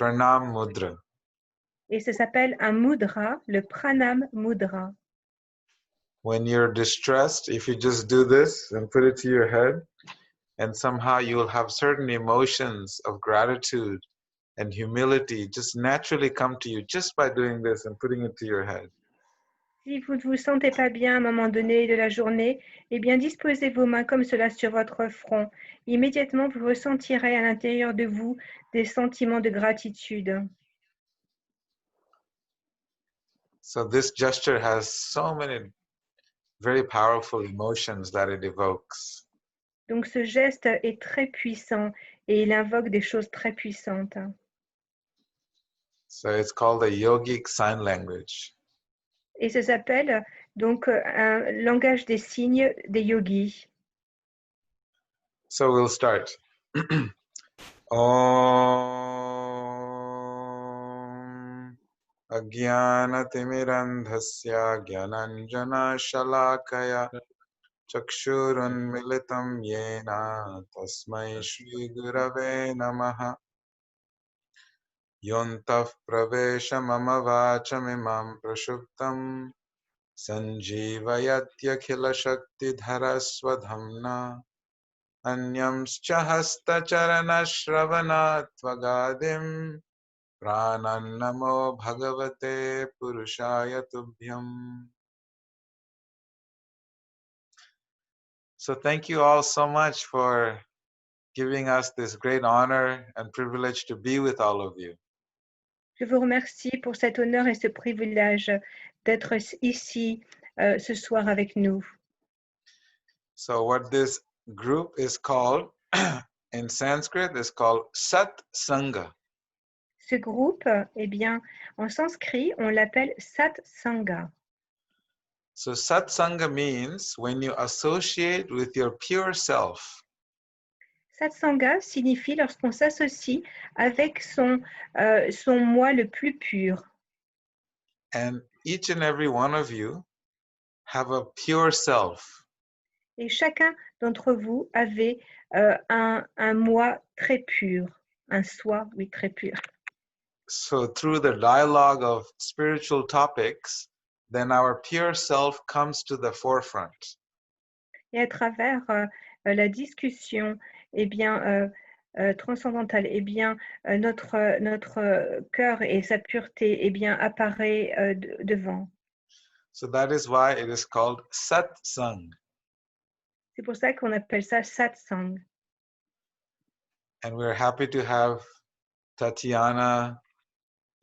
pranam mudra. Et ça s'appelle un mudra, le pranam mudra. When you're distressed, if you just do this and put it to your head, and somehow you will have certain emotions of gratitude and humility just naturally come to you just by doing this and putting it to your head. Si vous ne vous sentez pas bien à un moment donné de la journée, eh bien disposez vos mains comme cela sur votre front. Immédiatement, vous ressentirez à l'intérieur de vous des sentiments de gratitude. So this gesture has so many very powerful emotions that it evokes. Donc ce geste est très puissant et il invoque des choses très puissantes. So it's called a yogic sign language. Et ça s'appelle donc un langage des signes des yogis. So we'll start. Om Agyanatimirandhasya Gyananjana Shalakaya Chakshurunmilitam Yena Tasmai Shri Gurave Namaha Yontaf Pravesha Mama Vachamimam Prashuptam Sanjeevayatyakila Shakti Dharaswadhamna Anyamscha Hastacharana Shravana Tvagadim Pranannamo Bhagavate Purushaya Tubhyam. So thank you all so much for giving us this great honor and privilege to be with all of you. Je vous remercie pour cet honneur et ce privilège d'être ici ce soir avec nous. So what this group is called in Sanskrit is called Sat Sangha. Ce groupe, eh bien, en sanskrit, on l'appelle Sat Sangha. So Sat Sangha means when you associate with your pure self. Satsanga signifie lorsqu'on s'associe avec son moi le plus pur. And each and every one of you have a pure self. Et chacun d'entre vous avait un moi très pur, un soi, oui, très pur. So through the dialogue of spiritual topics, then our pure self comes to the forefront. Et à travers la discussion, eh bien, transcendantale, eh bien, notre cœur et sa pureté, eh bien, apparaît devant. So that is why it is called Satsang. C'est pour ça qu'on appelle ça satsang. And we're happy to have Tatiana.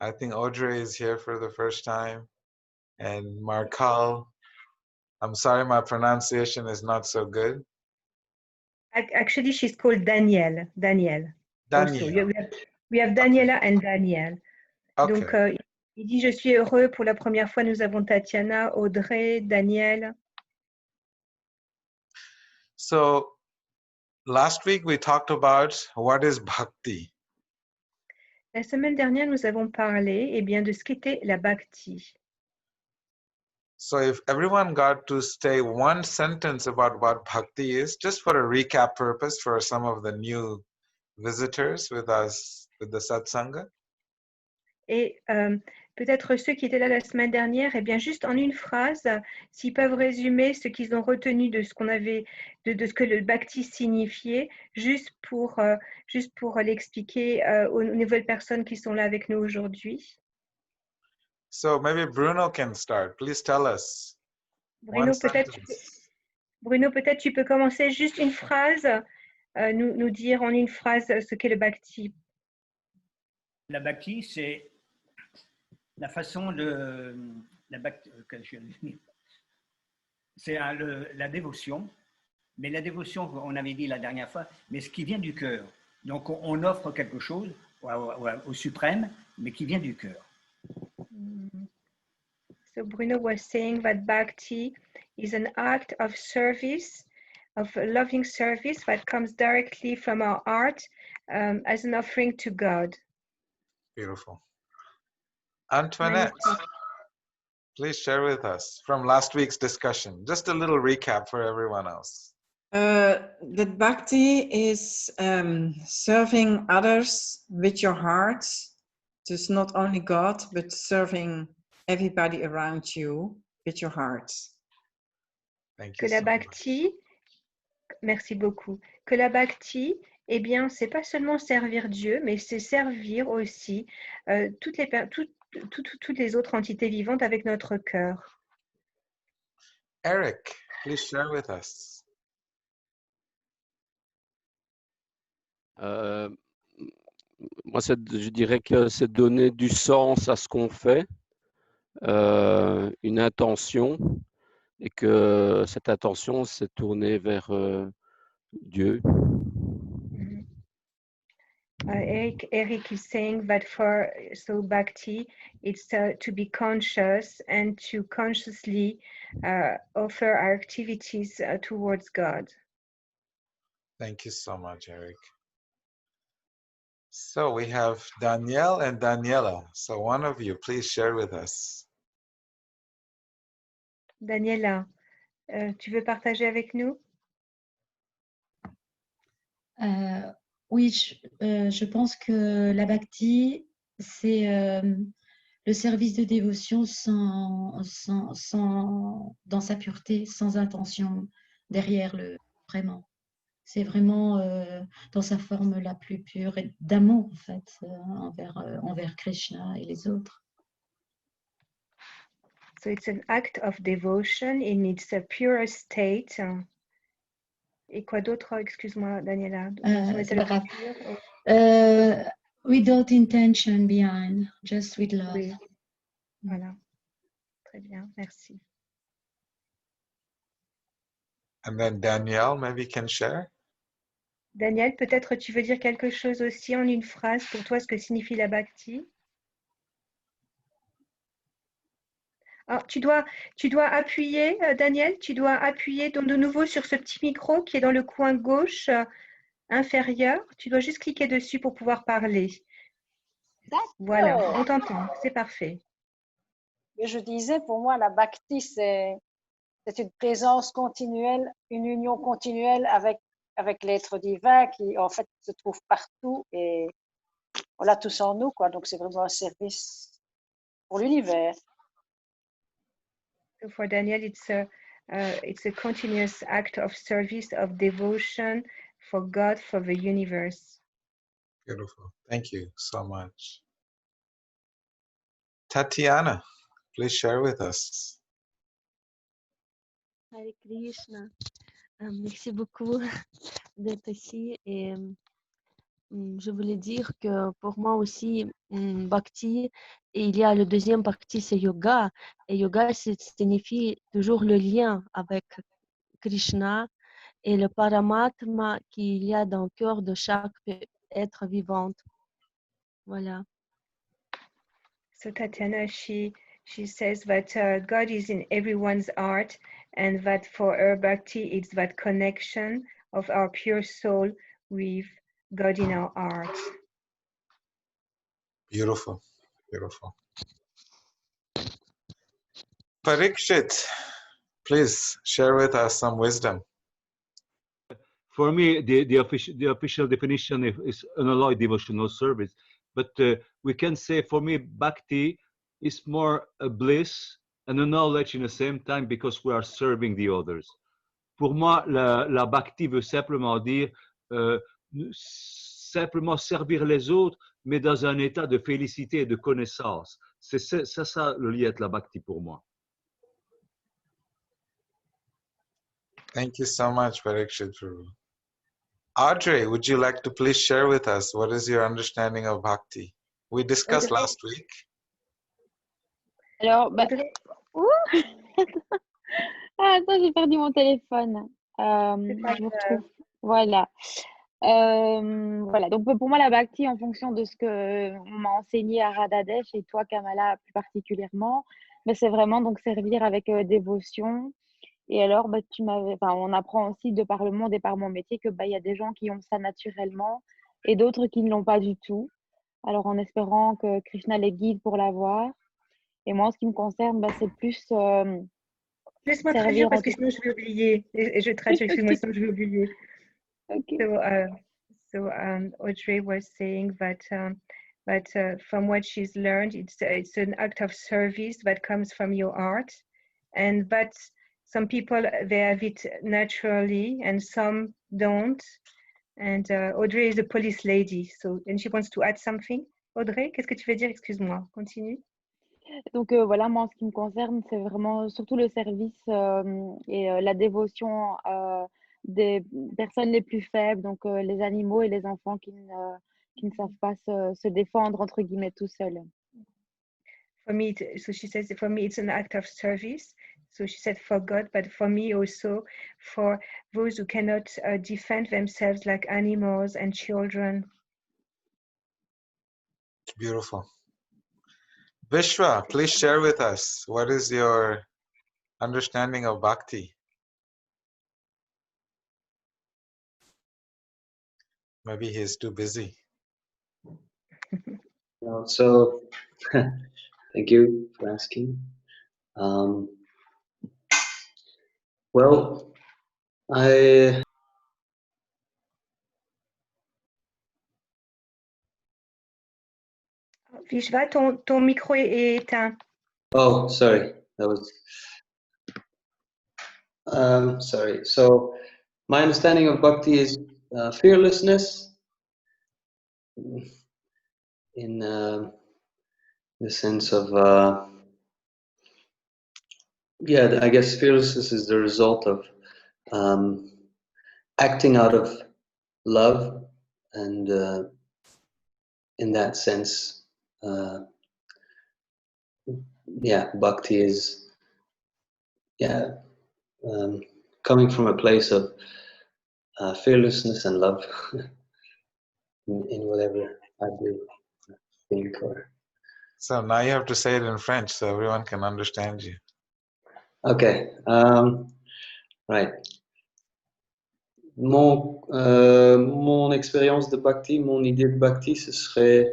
I think Audrey is here for the first time. And Markal. I'm sorry, my pronunciation is not so good. Actually, she's called Danielle. Danielle. Also. We have Daniela and Danielle. Okay. Donc, il dit, je suis heureux. Pour la première fois, nous avons Tatiana, Audrey, Danielle. So, last week we talked about what is bhakti. La semaine dernière, nous avons parlé eh bien, de ce qu'était la bhakti. So if everyone got to say one sentence about what bhakti is, just for a recap purpose for some of the new visitors with us, with the satsanga. Et peut-être ceux qui étaient là la semaine dernière, eh bien, juste en une phrase, s'ils peuvent résumer ce qu'ils ont retenu de ce qu'on avait, de ce que le bhakti signifiait, juste pour l'expliquer aux nouvelles personnes qui sont là avec nous aujourd'hui. So maybe Bruno can start. Please tell us. Bruno, peut-être tu peux commencer juste une phrase, nous dire en une phrase ce qu'est le bhakti. La bhakti, c'est la façon de c'est la dévotion, mais la dévotion, on avait dit la dernière fois, mais ce qui vient du cœur. Donc on offre quelque chose au suprême, mais qui vient du cœur. So Bruno was saying that bhakti is an act of service, of loving service that comes directly from our heart as an offering to God. Beautiful. Antoinette, please share with us from last week's discussion, just a little recap for everyone else. That bhakti is serving others with your heart Dus not only God, but serving everybody around you with your heart. Thank Que you la so much. bhakti, merci beaucoup, que la bhakti, eh bien, c'est pas seulement servir Dieu, mais c'est servir aussi toutes les autres entités vivantes avec notre cœur. Eric, please share with us. Moi, je dirais que c'est donner du sens à ce qu'on fait, une intention, et que cette intention, c'est tourner vers Dieu. Eric is saying that so bhakti, it's to be conscious and to consciously offer our activities towards God. Thank you so much, Eric. So we have Danielle and Daniela. So one of you, please share with us. Daniela, tu veux partager avec nous? Oui, je pense que la bhakti, c'est le service de dévotion dans sa pureté, sans intention derrière vraiment. C'est vraiment dans sa forme la plus pure et d'amour, en fait, envers Krishna et les autres. So it's an act of devotion in its purest state. Et quoi d'autre? Excuse-moi, Daniela. C'est pas grave. Without intention behind, just with love. Oui. Voilà. Très bien, merci. And then Danielle, maybe can share. Daniel, peut-être tu veux dire quelque chose aussi en une phrase pour toi, ce que signifie la bhakti? Alors, tu dois appuyer, Daniel, tu dois appuyer de nouveau sur ce petit micro qui est dans le coin gauche inférieur. Tu dois juste cliquer dessus pour pouvoir parler. Voilà, on t'entend, c'est parfait. Je disais, pour moi, la bhakti, c'est une présence continuelle, une union continuelle avec l'être divin qui, en fait, se trouve partout et on l'a tous en nous, quoi. Donc, c'est vraiment un service pour l'univers. So for Daniel, it's a continuous act of service, of devotion for God, for the universe. Beautiful. Thank you so much. Tatiana, please share with us. Hare Krishna. Merci beaucoup d'être ici et je voulais dire que pour moi aussi, Bhakti, et il y a le deuxième partie, c'est yoga. Et yoga signifie toujours le lien avec Krishna et le Paramatma qu'il y a dans le cœur de chaque être vivant. Voilà. So Tatiana, she says that God is in everyone's heart, and that for her bhakti, it's that connection of our pure soul with God in our heart. Beautiful, beautiful. Parikshit, please share with us some wisdom. For me, the official definition is unalloyed devotional service. But we can say, for me, bhakti is more a bliss and a knowledge in the same time because we are serving the others. Pour moi, la bhakti veut simplement dire simplement servir les autres, mais dans un état de félicité et de connaissance. C'est ça le lien avec la bhakti pour moi. Thank you so much, Parikshit. Audrey, would you like to please share with us what is your understanding of bhakti? We discussed last week. Alors, attends, j'ai perdu mon téléphone. Je me retrouve. Voilà. Voilà. Donc, pour moi, la bhakti, en fonction de ce qu'on m'a enseigné à Radhadesh et toi, Kamala, plus particulièrement, mais c'est vraiment donc servir avec dévotion. Et alors, on apprend aussi de par le monde et par mon métier que il y a des gens qui ont ça naturellement et d'autres qui ne l'ont pas du tout. Alors, en espérant que Krishna les guide pour l'avoir. Et moi, en ce qui me concerne, c'est plus Laisse-moi traduire parce que sinon je vais oublier. Et je traduis, excuse-moi, sinon je vais oublier. Okay. So Audrey was saying that but from what she's learned, it's an act of service that comes from your heart, and but some people they have it naturally and some don't. And Audrey is a police lady, so and she wants to add something. Audrey, qu'est-ce que tu veux dire? Excuse-moi, continue. Donc voilà, moi en ce qui me concerne, c'est vraiment surtout le service et la dévotion des personnes les plus faibles, donc les animaux et les enfants qui ne savent pas se défendre entre guillemets tout seuls. For me, so she says, for me, it's an act of service. So she said for God, but for me also, for those who cannot defend themselves like animals and children. Beautiful. Vishwa, please share with us, what is your understanding of bhakti? Maybe he's too busy. So, thank you for asking. Well, Vishwa, ton micro est éteint. Oh, sorry. That was. Sorry. So, my understanding of bhakti is fearlessness. In the sense of, yeah, I guess fearlessness is the result of acting out of love, and in that sense, yeah, bhakti is, yeah, coming from a place of fearlessness and love in whatever I do, think, or. So now you have to say it in French so everyone can understand you. Okay, right. Mon expérience de bhakti, mon idée de bhakti, ce serait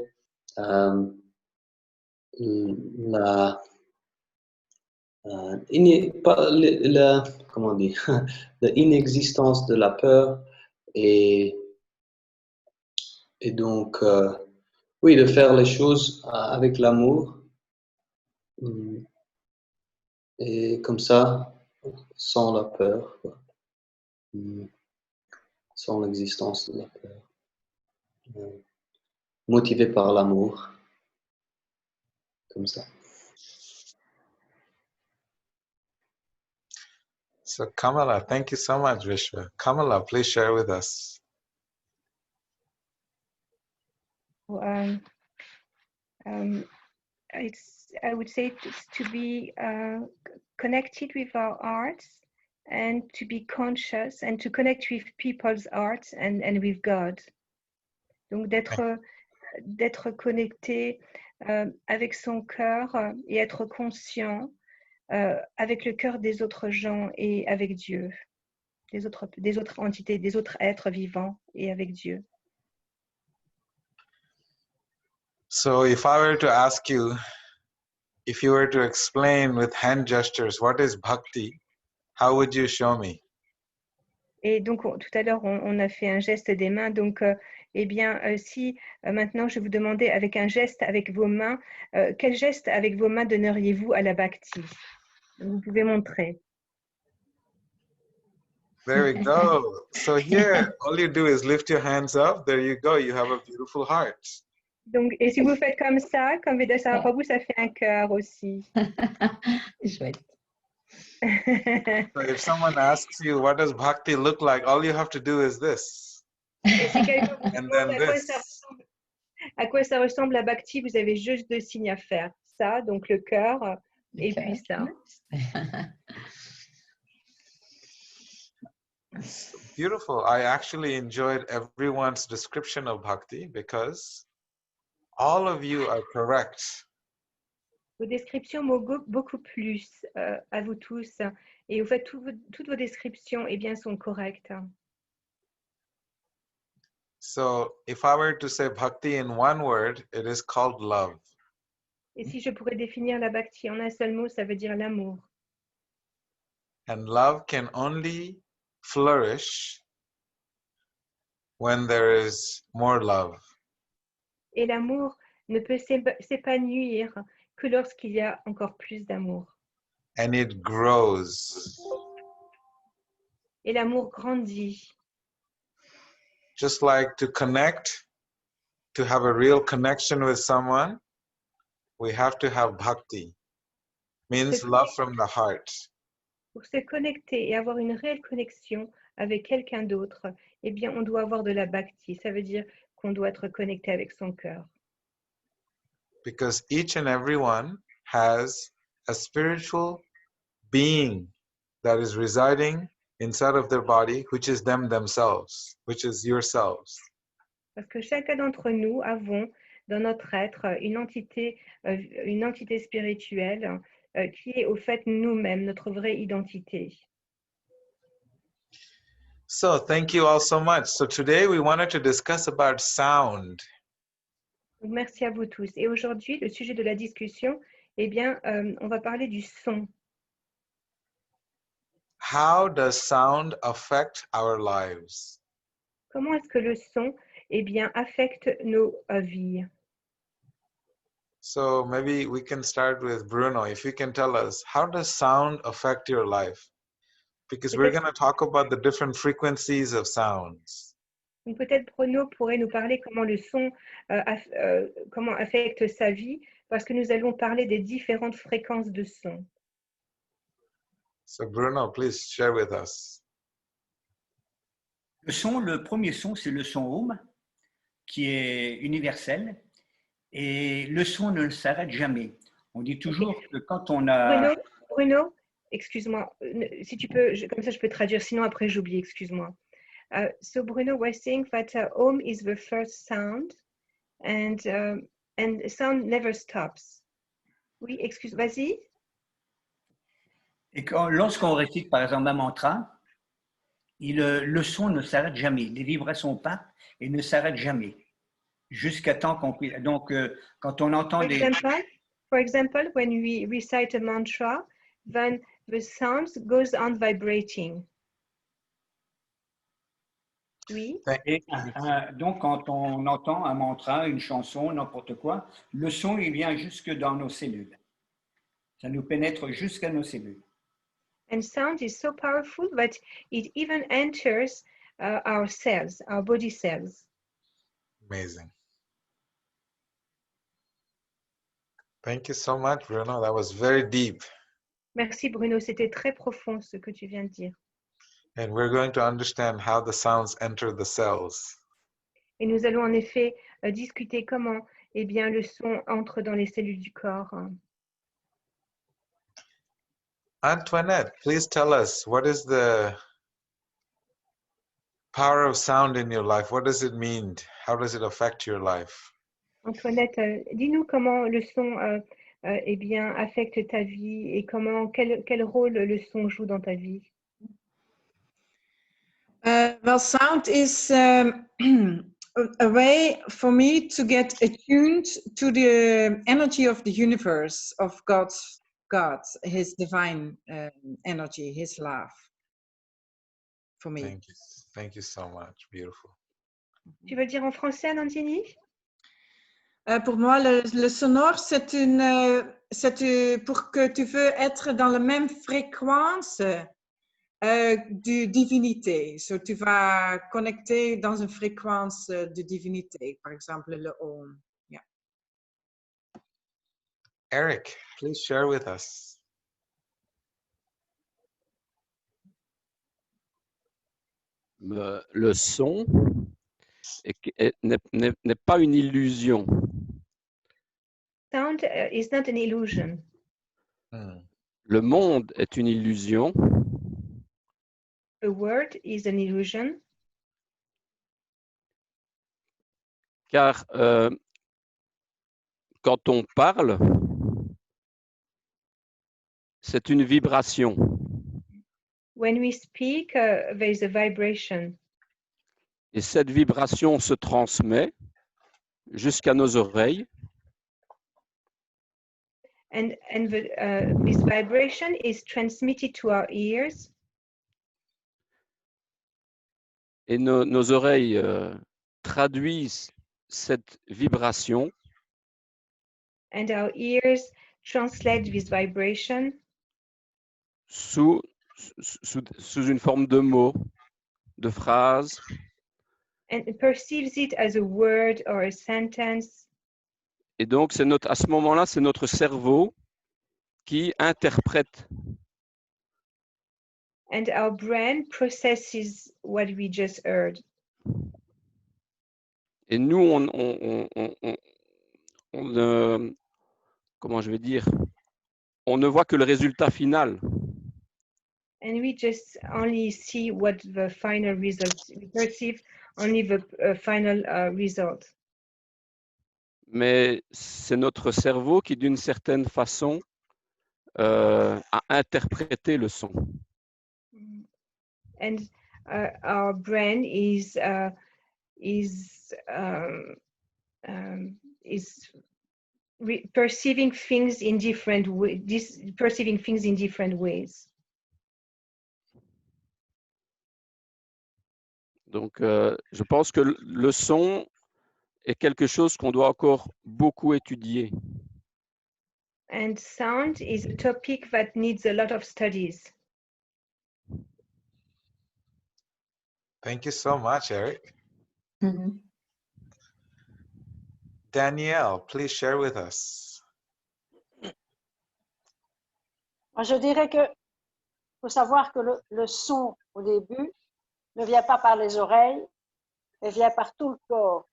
comment dire, l'inexistence de la peur et donc, oui, de faire les choses avec l'amour et comme ça, sans la peur, quoi. Sans l'existence de la peur, motivé par l'amour, comme ça. So Kamala, thank you so much, Vishwa. Kamala, please share with us. I would say it's to be connected with our hearts and to be conscious and to connect with people's hearts and with God. Donc d'être connecté avec son cœur et être conscient avec le cœur des autres gens et avec Dieu, des autres entités, des autres êtres vivants et avec Dieu. So if I were to ask you, if you were to explain with hand gestures what is bhakti, how would you show me? Et donc tout à l'heure on a fait un geste des mains, donc eh bien si maintenant je vous demandais avec un geste avec vos mains, quel geste avec vos mains donneriez-vous à la bhakti? Vous pouvez montrer. There we go. So here, all you do is lift your hands up. There you go. You have a beautiful heart. Donc, et si vous faites comme ça, comme Vedasara pour vous, ça fait un cœur aussi. Chouette. So if someone asks you, what does bhakti look like? All you have to do is this. Et si quelqu'un vous And demande then this. à quoi ça ressemble la bhakti, vous avez juste deux signes à faire. Ça, donc le cœur, et puis ça. Beautiful. I actually enjoyed everyone's description of bhakti because all of you are correct. Vos descriptions m'ont beaucoup plu à vous tous. Et au fait, toutes vos descriptions eh bien, sont correctes. So if I were to say bhakti in one word, it is called love. Et si je pourrais définir la bhakti en un seul mot, ça veut dire l'amour. And love can only flourish when there is more love. Et l'amour ne peut s'épanouir que lorsqu'il y a encore plus d'amour. and it grows. Et l'amour grandit. Just like to connect, to have a real connection with someone, we have to have bhakti. Means love from the heart. Pour se connecter et avoir une réelle connexion avec quelqu'un d'autre, eh bien, on doit avoir de la bhakti. Ça veut dire qu'on doit être connecté avec son cœur. Because each and every one has a spiritual being that is residing inside of their body, which is themselves, which is yourselves. Parce que chacun d'entre nous avons dans notre être une entité spirituelle qui est au fait nous-mêmes, notre vraie identité. So thank you all so much. So today we wanted to discuss about sound. Donc, merci à vous tous. Et aujourd'hui, le sujet de la discussion, eh bien, on va parler du son. How does sound affect our lives? Comment est-ce que le son, eh bien, affecte nos vies? So maybe we can start with Bruno. If you can tell us, how does sound affect your life? Because we're going to talk about the different frequencies of sounds. Donc peut-être Bruno pourrait nous parler comment le son comment affecte sa vie, parce que nous allons parler des différentes fréquences de son. So Bruno, please share with us. Le premier son, c'est le son Om, qui est universel. Et le son ne s'arrête jamais. On dit toujours que quand on a... Bruno, excuse-moi, si tu peux, comme ça je peux traduire, sinon après j'oublie, excuse-moi. So Bruno was saying that Om is the first sound and sound never stops. Oui, excuse, vas-y. Et lorsqu'on récite par exemple un mantra, le son ne s'arrête jamais. Les vibrations partent et ne s'arrêtent jamais. Jusqu'à temps qu'on puisse. Donc, quand on entend For example, when we recite a mantra, then the sound goes on vibrating. Oui. Et, donc, quand on entend un mantra, une chanson, n'importe quoi, le son, il vient jusque dans nos cellules. Ça nous pénètre jusqu'à nos cellules. And sound is so powerful that it even enters our cells, our body cells. Amazing. Thank you so much, Bruno. That was very deep. Merci Bruno, c'était très profond ce que tu viens de dire. And we're going to understand how the sounds enter the cells. Et nous allons en effet discuter comment eh bien, le son entre dans les cellules du corps. Antoinette, please tell us, what is the power of sound in your life? What does it mean? How does it affect your life? Antoinette, dis-nous comment le son eh bien, affecte ta vie et quel rôle le son joue dans ta vie. Well, sound is a way for me to get attuned to the energy of the universe, of God, His divine energy, His love for me. Thank you so much. Beautiful. Tu veux le dire en français, Nandini? Pour moi, le sonore, c'est pour que tu veux être dans la même fréquence de divinité. So, tu vas connecter dans une fréquence de divinité, par exemple le Om. Yeah. Eric, please share with us. Le son n'est pas une illusion. Sound is not an illusion. Le monde est une illusion. A word is an illusion. Car quand on parle, c'est une vibration. When we speak, there is a vibration. Et cette vibration se transmet jusqu'à nos oreilles. And this vibration is transmitted to our ears. Et nos oreilles traduisent cette vibration And our ears translate this vibration sous une forme de mots, de phrases, and it perceives it as a word or a sentence. et donc à ce moment-là, c'est notre cerveau qui interprète. And our brain processes what we just heard. Et nous, comment je vais dire, on ne voit que le résultat final. And we just only see what the final result. We perceive only the final result. Mais c'est notre cerveau qui, d'une certaine façon, a interprété le son. And our brain is perceiving things in different ways. Perceiving things in different ways. Donc, je pense que le son est quelque chose qu'on doit encore beaucoup étudier. And sound is a topic that needs a lot of studies. Thank you so much, Eric. Mhm. Danielle, please share with us. Moi, je dirais que faut savoir que le son, au début, ne vient pas par les oreilles, mais vient par tout le corps.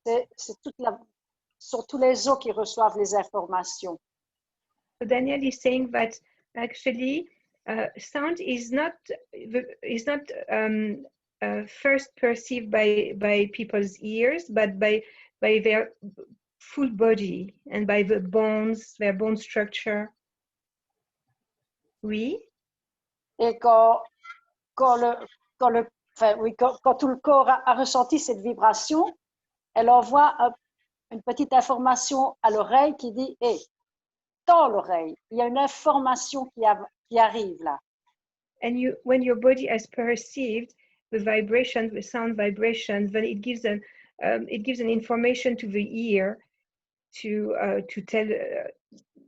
Ce sont tous les os qui reçoivent les informations. So Daniel is saying that actually sound is not first perceived by people's ears, but by their full body and by the bones, their bone structure. Oui. Et quand tout le corps a ressenti cette vibration, elle envoie une petite information à l'oreille qui dit « Hé, dans l'oreille, il y a une information qui arrive là. » And when your body has perceived the vibration, the sound vibration, then it gives an information to the ear to tell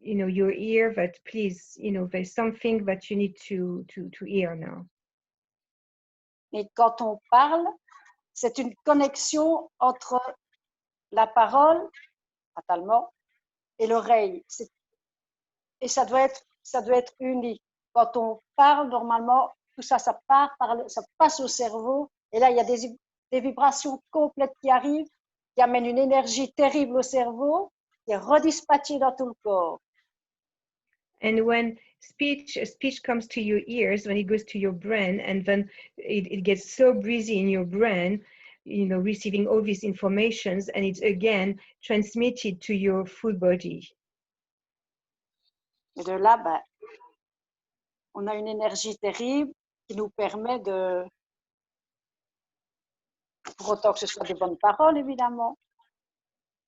your ear that please, there's something that you need to hear now. Et quand on parle, c'est une connexion entre la parole, fatalement, et l'oreille. Et ça doit être uni. Quand on parle, normalement, tout ça, ça passe au cerveau. Et là, il y a des vibrations complètes qui arrivent, qui amènent une énergie terrible au cerveau, qui est redispatchée dans tout le corps. And when speech comes to your ears, when it goes to your brain, and then it gets so busy in your brain, receiving all these informations, and it's again transmitted to your full body. Et de là, on a une énergie terrible qui nous permet de, pour autant que ce soit des bonnes paroles, évidemment.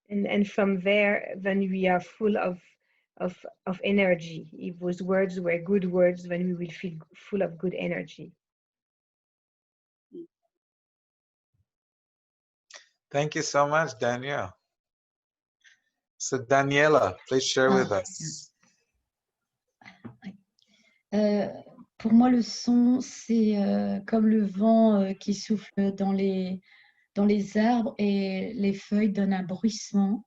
And from there, then we are full of energy. If those words were good words, then we will feel full of good energy. Thank you so much, Danielle. So Daniela, please share with us. Pour moi, le son, c'est comme le vent qui souffle dans les arbres et les feuilles donnent un bruissement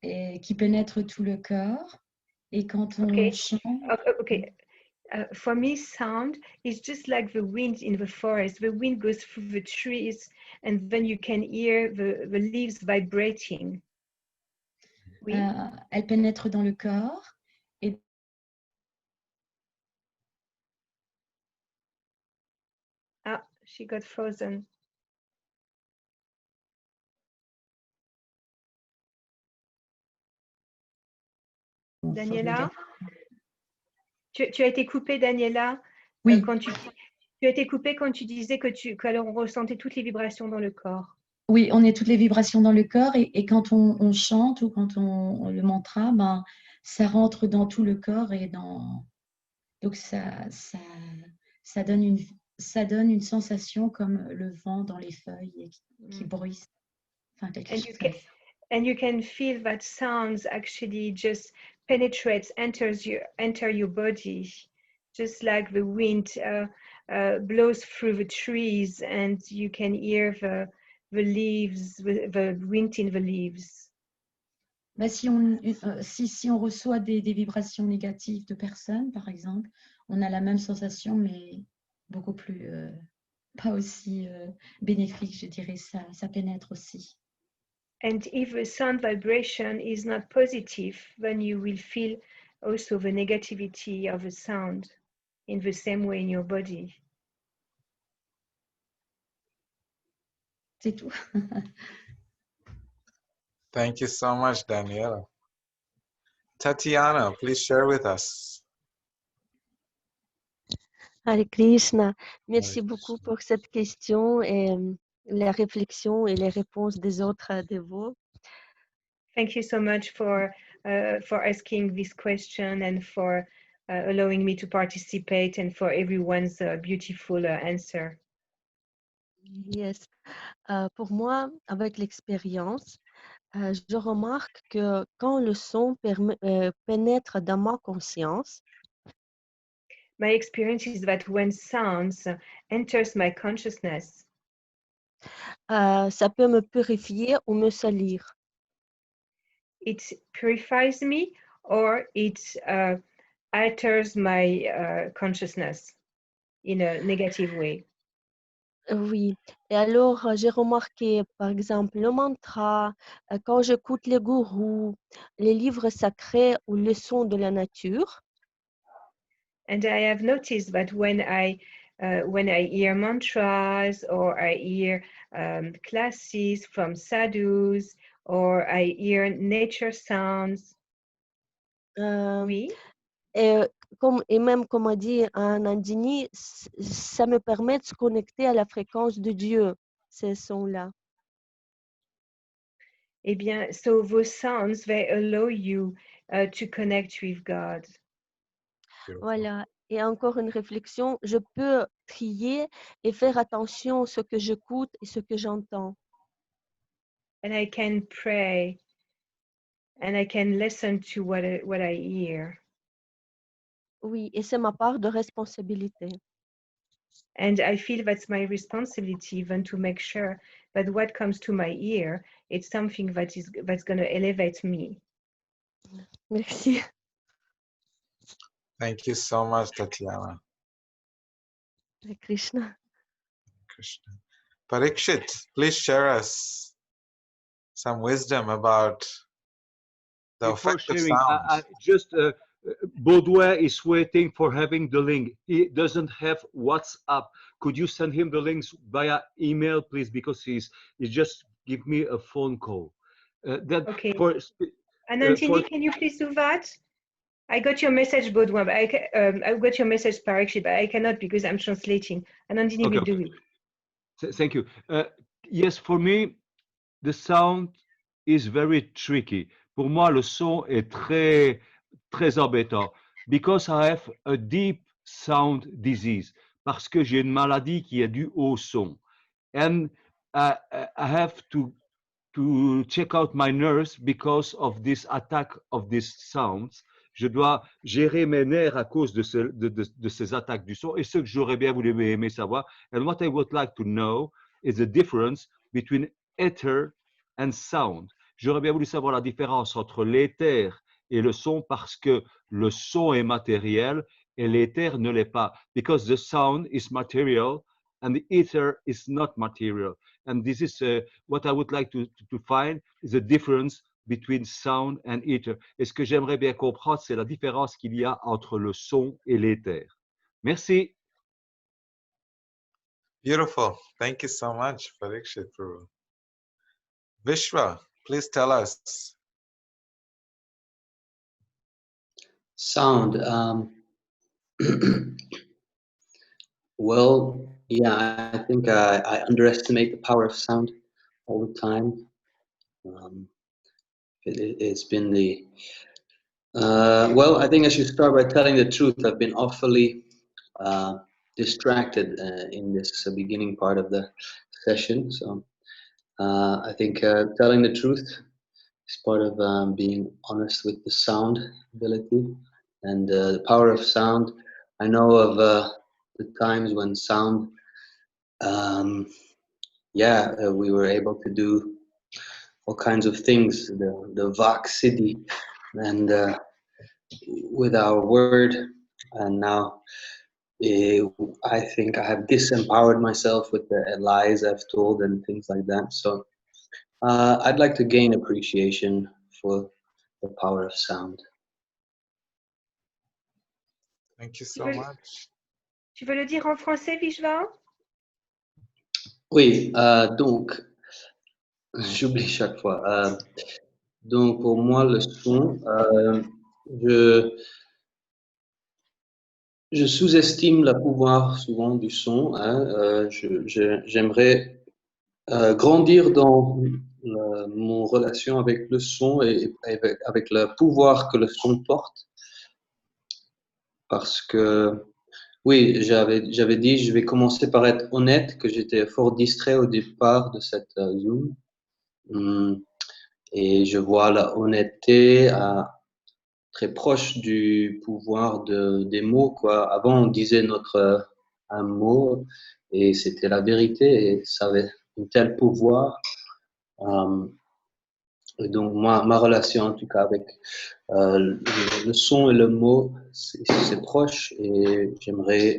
et qui pénètre tout le corps. Et quand on chante... Okay. For me, sound is just like the wind in the forest. The wind goes through the trees and then you can hear the leaves vibrating. Oui. Elle pénètre dans le corps. Et she got frozen. Daniela, tu as été coupée, Daniela. Oui. Tu as été coupée quand tu disais qu'on ressentait toutes les vibrations dans le corps. Oui, on est toutes les vibrations dans le corps et quand on chante ou quand on le mantra, ça rentre dans tout le corps et donc ça donne une sensation comme le vent dans les feuilles qui bruisse. Enfin, quelque chose comme ça. And you can feel that sounds actually just penetrates, enter your body, just like the wind blows through the trees, and you can hear the leaves, the wind in the leaves. Bah, si on reçoit des vibrations négatives de personnes, par exemple, on a la même sensation, mais beaucoup plus, pas aussi bénéfique, je dirais, ça pénètre aussi. And if the sound vibration is not positive, then you will feel also the negativity of the sound in the same way in your body. C'est tout. Thank you so much, Daniela. Tatiana, please share with us. Hare Krishna, merci beaucoup pour cette question et la réflexion et les réponses des autres dévots. Thank you so much for asking this question and for allowing me to participate and for everyone's beautiful answer. Yes. Pour moi, avec l'expérience, je remarque que quand le son pénètre dans ma conscience, My experience is that when sounds enters my consciousness, ça peut me purifier ou me salir. it purifies me or it alters my consciousness in a negative way. Oui. Et alors, j'ai remarqué, par exemple, le mantra, quand j'écoute les gourous, les livres sacrés ou les sons de la nature, And I have noticed that when I hear mantras or I hear classes from sadhus or I hear nature sounds, oui. Et même, comme on dit en Andini, ça me permet de se connecter à la fréquence de Dieu, ces sons-là. Eh bien, so those sounds, they allow you to connect with God. Voilà. Et encore une réflexion, je peux trier et faire attention à ce que j'écoute et ce que j'entends. And I can pray and I can listen to what I hear. Oui, et c'est ma part de responsabilité. And I feel that's my responsibility even to make sure that what comes to my ear, it's something that's going to elevate me. Merci. Thank you so much, Tatiana. Hare Krishna. Krishna. Parikshit, please share us some wisdom about the Before effect of sharing, sound. Baudouin is waiting for having the link. He doesn't have WhatsApp. Could you send him the links via email, please? Because he just give me a phone call. Okay. Anantini, can you please do that? I got your message, Baudouin, but I got your message, Parikshit, but I cannot because I'm translating. Anantini will do it. Thank you. Yes, for me, the sound is very tricky. Pour moi, le son est très embêtant. Because I have a deep sound disease. Parce que j'ai une maladie qui est due au son. And I have to check out my nerves because of this attack of these sounds. Je dois gérer mes nerfs à cause de ces attaques du son. Et ce que j'aurais bien voulu aimer savoir, and what I would like to know is the difference between ether and sound. J'aurais bien voulu savoir la différence entre l'éther et le son parce que le son est matériel et l'éther ne l'est pas. Because the sound is material and the ether is not material. And this is what I would like to find is the difference between sound and ether. Et ce que j'aimerais bien comprendre, c'est la différence qu'il y a entre le son et l'éther. Merci. Beautiful. Thank you so much, Parikshit Prabhu. Vishwa, please tell us. Sound. Well, yeah, I think I underestimate the power of sound all the time. It's been the well, I think I should start by telling the truth. I've been awfully distracted in this beginning part of the session. So I think telling the truth, It's part of being honest with the sound ability and the power of sound. I know of the times when sound, we were able to do all kinds of things, the Vak Siddhi, and with our word. And now I think I have disempowered myself with the lies I've told and things like that. So I'd like to gain appreciation for the power of sound. Thank you so much. Tu veux le dire en français, Vishva? Oui, donc, j'oublie chaque fois. Donc, pour moi, le son, je sous-estime le pouvoir souvent du son. Hein. J'aimerais grandir dans mon relation avec le son et avec le pouvoir que le son porte. Parce que, oui, j'avais dit, je vais commencer par être honnête, que j'étais fort distrait au départ de cette Zoom. Et je vois la honnêteté très proche du pouvoir des mots, quoi. Avant, on disait un mot et c'était la vérité et ça avait un tel pouvoir. Et donc, ma relation, en tout cas, avec le son et le mot, c'est proche et j'aimerais,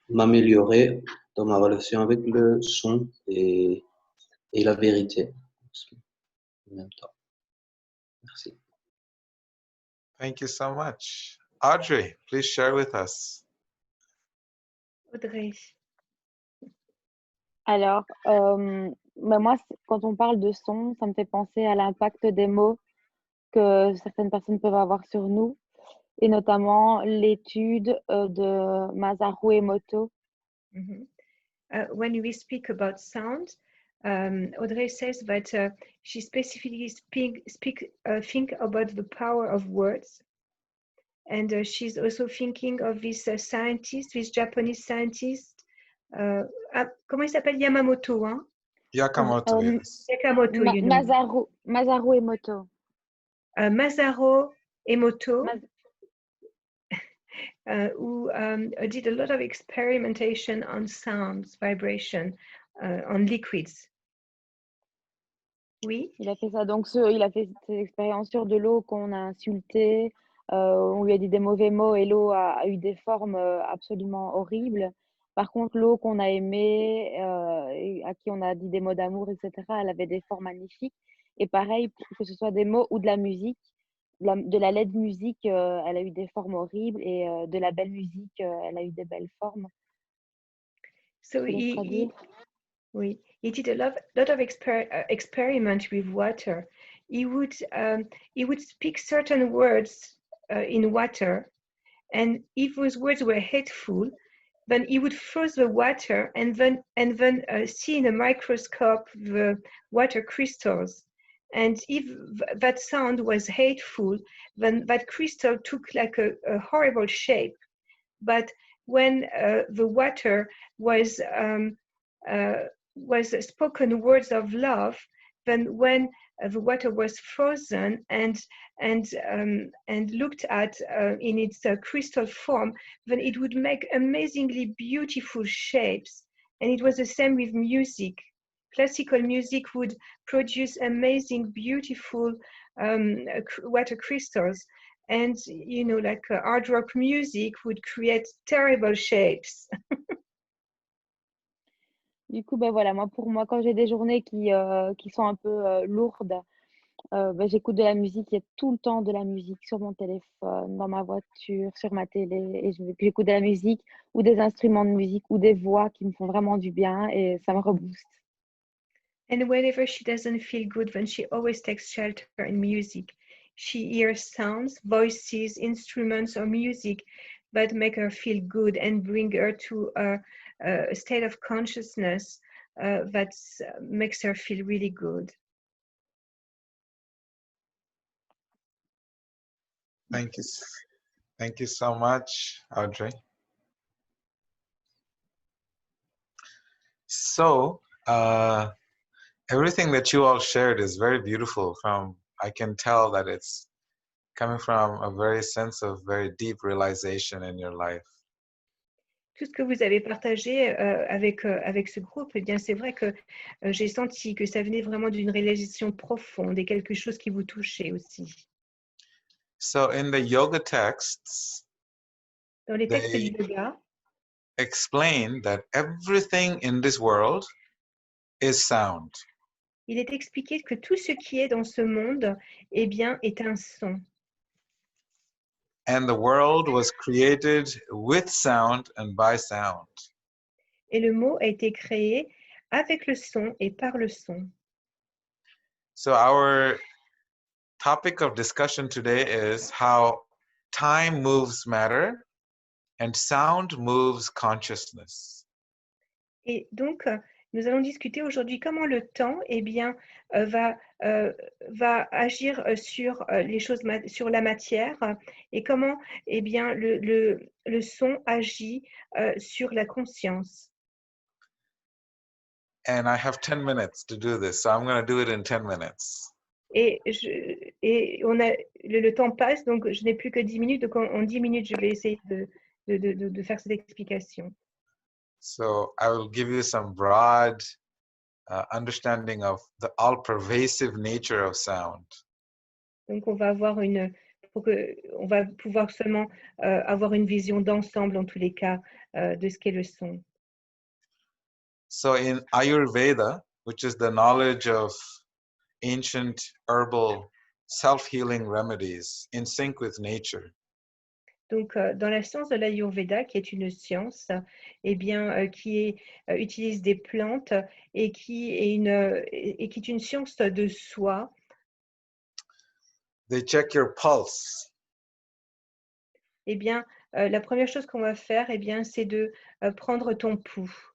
m'améliorer dans ma relation avec le son et la vérité en même temps. Merci. Thank you so much. Audrey, please share with us. Audrey. Alors, moi, quand on parle de son, ça me fait penser à l'impact des mots que certaines personnes peuvent avoir sur nous, et notamment l'étude de Masaru Emoto. When we speak about sound, Audrey says that she specifically think about the power of words. And she's also thinking of this scientist, this Japanese scientist. Comment il s'appelle? Yamamoto, hein? Yakamoto, yes. Yakamoto, you know. Masaru Emoto. Masaru Emoto, who did a lot of experimentation on sounds, vibration, on liquids. Oui. Il a fait ça. Donc, il a fait cette expérience sur de l'eau qu'on a insultée. On lui a dit des mauvais mots et l'eau a eu des formes absolument horribles. Par contre, l'eau qu'on a aimée, et à qui on a dit des mots d'amour, etc., elle avait des formes magnifiques. Et pareil, que ce soit des mots ou de la musique, de la laide musique, elle a eu des formes horribles, et de la belle musique, elle a eu des belles formes. So oui, he did a lot of experiment with water. He would speak certain words in water, and if those words were hateful, then he would freeze the water and then see in a microscope the water crystals. And if that sound was hateful, then that crystal took like a horrible shape. But when the water was spoken words of love, then when the water was frozen and looked at in its crystal form, then it would make amazingly beautiful shapes. And it was the same with music. Classical music would produce amazing, beautiful water crystals. And, you know, like hard rock music would create terrible shapes. Du coup, ben voilà, pour moi, quand j'ai des journées qui sont un peu lourdes, j'écoute de la musique. Il y a tout le temps de la musique sur mon téléphone, dans ma voiture, sur ma télé. Et j'écoute de la musique ou des instruments de musique ou des voix qui me font vraiment du bien et ça me rebooste. And whenever she doesn't feel good, then she always takes shelter in music. She hears sounds, voices, instruments, or music that make her feel good and bring her to a state of consciousness that makes her feel really good. Thank you. Thank you so much, Audrey. So, Everything that you all shared is very beautiful. I can tell that it's coming from a very sense of very deep realization in your life. Tout ce que vous avez partagé avec ce groupe, eh bien, c'est vrai que j'ai senti que ça venait vraiment d'une réalisation profonde et quelque chose qui vous touchait aussi. So in the yoga texts, Dans les textes du they yoga, explain that everything in this world is sound. il est expliqué que tout ce qui est dans ce monde, eh bien, est un son. And the world was created with sound and by sound. Et le mot a été créé avec le son et par le son. So our topic of discussion today is how time moves matter and sound moves consciousness. Et donc, nous allons discuter aujourd'hui comment le temps, eh bien, va agir sur les choses, sur la matière, et comment, eh bien, le son agit sur la conscience. And I have 10 minutes to do this, so I'm going to do it in 10 minutes. Et le temps passe, donc je n'ai plus que 10 minutes. Donc en 10 minutes, je vais essayer de faire cette explication. So I will give you some broad understanding of the all-pervasive nature of sound. Donc on va avoir on va pouvoir seulement avoir une vision d'ensemble en tous les cas de ce qu'est le son. So in Ayurveda, which is the knowledge of ancient herbal self-healing remedies in sync with nature, Donc, dans la science de l'Ayurveda, qui est une science, eh bien, utilise des plantes et qui est une science de soi, they check your pulse. eh bien, la première chose qu'on va faire, eh bien, c'est de prendre ton pouls.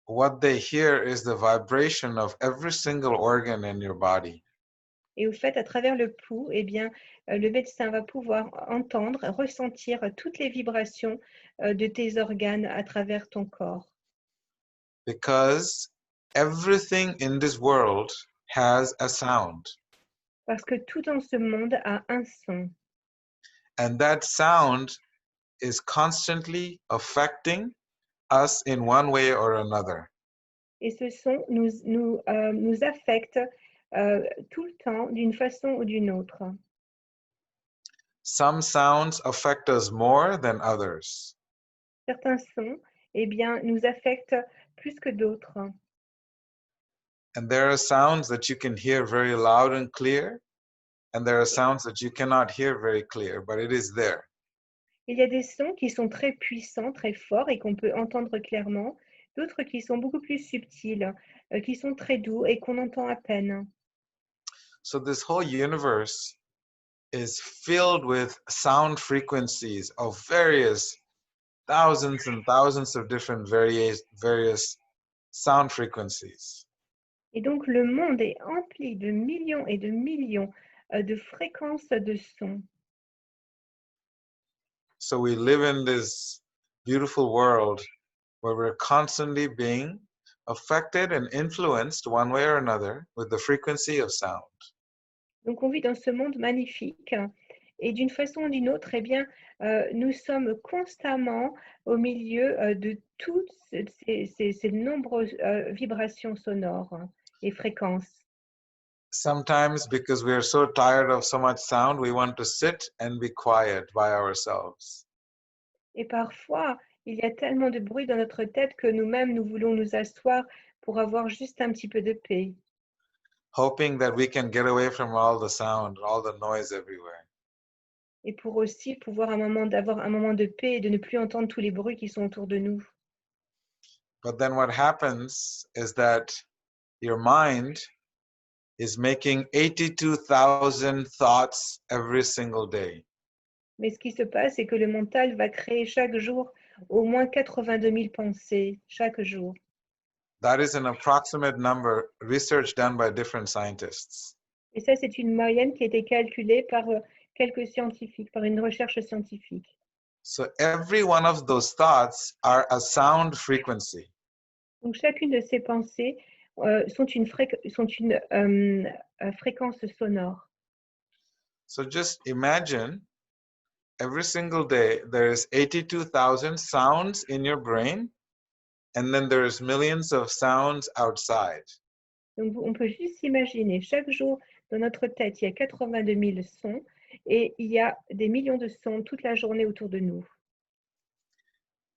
What they hear is the vibration of every single organ in your body. Et au fait, à travers le pouls, eh bien, le médecin va pouvoir entendre, ressentir toutes les vibrations de tes organes à travers ton corps. Because everything in this world has a sound. Parce que tout dans ce monde a un son. And that sound is constantly affecting us in one way or another. Et ce son nous affecte tout le temps d'une façon ou d'une autre. Some sounds affect us more than others. Certains sons, eh bien, nous affectent plus que d'autres. And there are sounds that you can hear very loud and clear, and there are sounds that you cannot hear very clear, but it is there. Il y a des sons qui sont très puissants, très forts et qu'on peut entendre clairement, d'autres qui sont beaucoup plus subtils, qui sont très doux et qu'on entend à peine. So this whole universe is filled with sound frequencies of various thousands and thousands of different various sound frequencies. Et donc le monde est empli de millions et de millions de fréquences de sons. So we live in this beautiful world where we're constantly being affected and influenced one way or another with the frequency of sound. Donc on vit dans ce monde magnifique et d'une façon ou d'une autre, eh bien, nous sommes constamment au milieu de toutes ces nombreuses vibrations sonores et fréquences. Sometimes because we are so tired of so much sound, we want to sit and be quiet by ourselves. Et parfois, il y a tellement de bruit dans notre tête que nous-mêmes, nous voulons nous asseoir pour avoir juste un petit peu de paix. Hoping that we can get away from all the sound, all the noise everywhere. Et pour aussi pouvoir avoir un moment de paix et de ne plus entendre tous les bruits qui sont autour de nous. But then what happens is that your mind is making 82,000 thoughts every single day. Mais ce qui se passe, c'est que le mental va créer chaque jour au moins 82 000 pensées, chaque jour. That is an approximate number, research done by different scientists. Et ça, c'est une moyenne qui a été calculée par quelques scientifiques, par une recherche scientifique. So every one of those thoughts are a sound frequency. Donc chacune de ces pensées sont une fréquence sonore. So just imagine every single day there's 82,000 sounds in your brain, and then there's millions of sounds outside. Donc, on peut juste s'imaginer, chaque jour, dans notre tête, il y a 82 000 sons et il y a des millions de sons toute la journée autour de nous.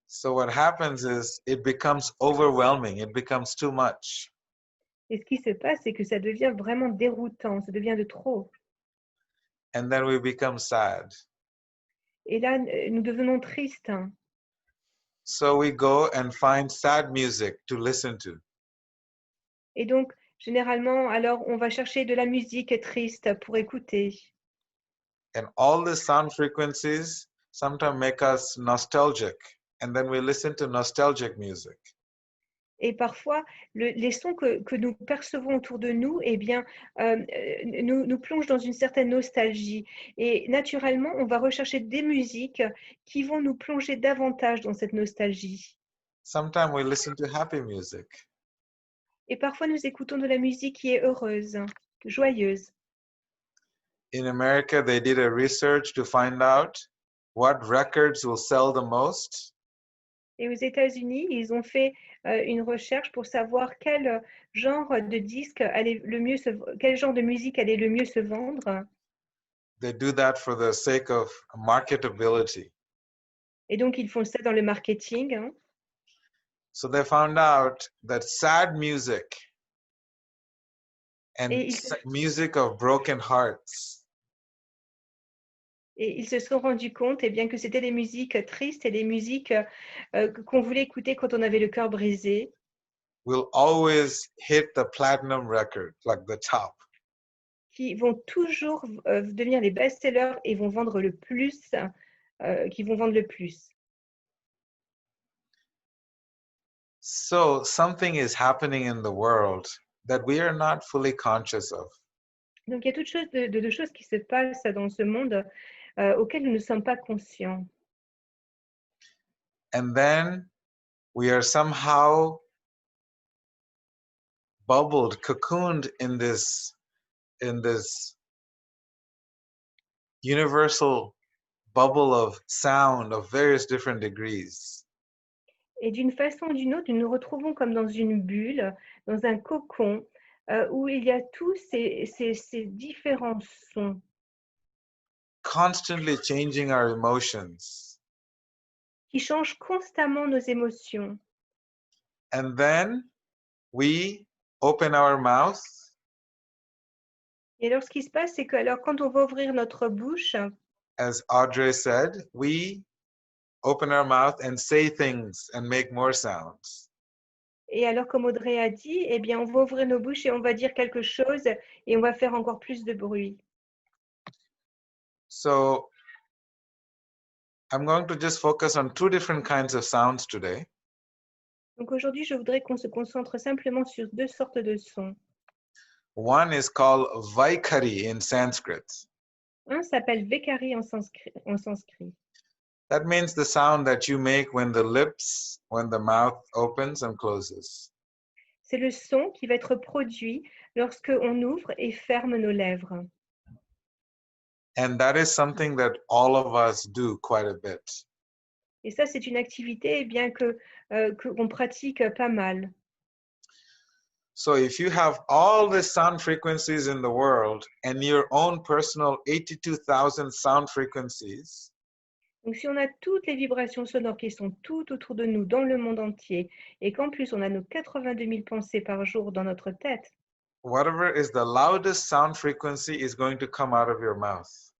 So what happens is it becomes overwhelming, it becomes too much. Et ce qui se passe, c'est que ça devient vraiment déroutant, ça devient de trop. And then we become sad. Et là, nous devenons tristes. So we go and find sad music to listen to. Et donc, généralement, alors, on va chercher de la musique triste pour écouter. And all the sound frequencies sometimes make us nostalgic. And then we listen to nostalgic music. Et parfois, les sons que nous percevons autour de nous, eh bien, nous plongent dans une certaine nostalgie. Et naturellement, on va rechercher des musiques qui vont nous plonger davantage dans cette nostalgie. Sometimes we listen to happy music. Et parfois, nous écoutons de la musique qui est heureuse, joyeuse. In America, they did a research to find out what records will sell the most. Et aux États-Unis, ils ont fait une recherche pour savoir quel genre de disque allait le mieux quel genre de musique allait le mieux se vendre. They do that for the sake of marketability. Et donc, ils font ça dans le marketing. Hein. So they found out that sad music and music of broken hearts. Et ils se sont rendus compte bien, que c'était des musiques tristes et des musiques qu'on voulait écouter quand on avait le cœur brisé. Will always hit the platinum record, like the top. Qui vont toujours devenir les best-sellers et vont vendre le plus, qui vont vendre le plus. So something is happening in the world that we are not fully conscious of. Donc il y a toutes sortes de choses qui se passent dans ce monde auxquelles nous ne sommes pas conscients. And then we are somehow bubbled, cocooned in this universal bubble of sound of various different degrees. Et d'une façon ou d'une autre, nous nous retrouvons comme dans une bulle, dans un cocon, où il y a tous ces différents sons. Constantly changing our emotions. Qui changent constamment nos émotions. And then we open our mouth. Et alors, ce qui se passe, c'est que alors, quand on va ouvrir notre bouche, as Audrey said, we open our mouth and say things and make more sounds. Et alors, comme Audrey a dit, eh bien, on va ouvrir nos bouches et on va dire quelque chose et on va faire encore plus de bruit. So, I'm going to just focus on two different kinds of sounds today. Donc aujourd'hui, je voudrais qu'on se concentre simplement sur deux sortes de sons. One is called Vaikari in Sanskrit. Un s'appelle Vekari en sanskrit. That means the sound that you make when the mouth opens and closes. C'est le son qui va être produit lorsque on ouvre et ferme nos lèvres. And that is something that all of us do quite a bit. Et ça, c'est une activité eh bien qu'on pratique pas mal. So if you have all the sound frequencies in the world and your own personal 82,000 sound frequencies, donc si on a toutes les vibrations sonores qui sont tout autour de nous dans le monde entier et qu'en plus on a nos 82 000 pensées par jour dans notre tête, whatever is the loudest sound frequency is going to come out of your mouth.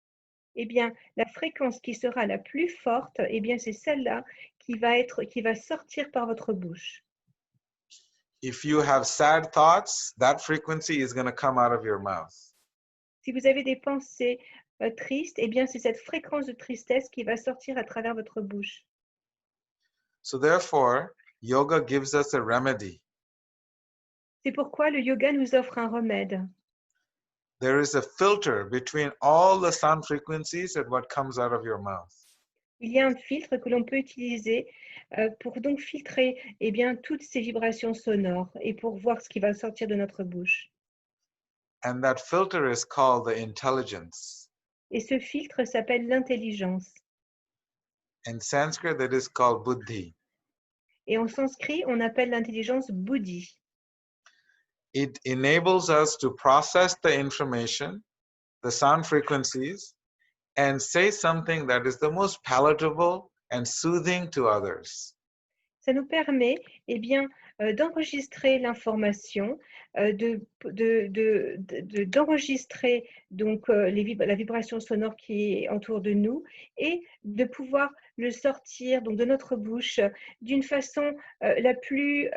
Eh bien, la fréquence qui sera la plus forte, eh bien, c'est celle-là qui va sortir par votre bouche. If you have sad thoughts, that frequency is going to come out of your mouth. Si vous avez des pensées tristes, eh bien, c'est cette fréquence de tristesse qui va sortir à travers votre bouche. So therefore, yoga gives us a remedy. C'est pourquoi le yoga nous offre un remède. There is a filter between all the sound frequencies and what comes out of your mouth. Il y a un filtre que l'on peut utiliser pour donc filtrer toutes ces vibrations sonores et pour voir ce qui va sortir de notre bouche. And that filter is called the intelligence. Et ce filtre s'appelle l'intelligence. In Sanskrit, that is called buddhi. Et en sanskrit, on appelle l'intelligence buddhi. It enables us to process the information, the sound frequencies, and say something that is the most palatable and soothing to others. Ça nous permet d'enregistrer l'information, d'enregistrer donc la vibration sonore qui est autour de nous et de pouvoir le sortir donc de notre bouche d'une façon la plus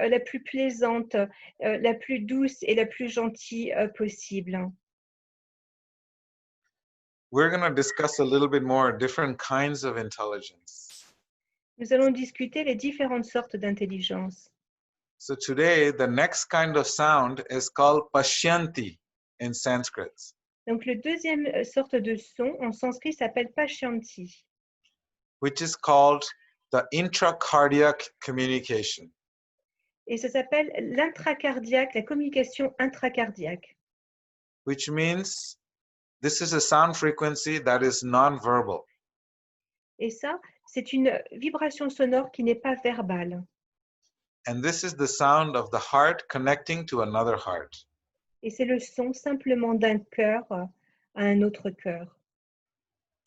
plaisante, la plus douce et la plus gentille possible. We're going to discuss a little bit more different kinds of intelligence. Nous allons discuter les différentes sortes d'intelligence. So today, the next kind of sound is called pashyanti in Sanskrit. Donc le deuxième sorte de son en sanskrit s'appelle pashyanti, which is called the intracardiac communication. et ça s'appelle l'intracardiaque, la communication intracardiaque. Which means this is a sound frequency that is non-verbal. Et ça, c'est une vibration sonore qui n'est pas verbale. And this is the sound of the heart connecting to another heart. Et c'est le son simplement d'un cœur à un autre cœur.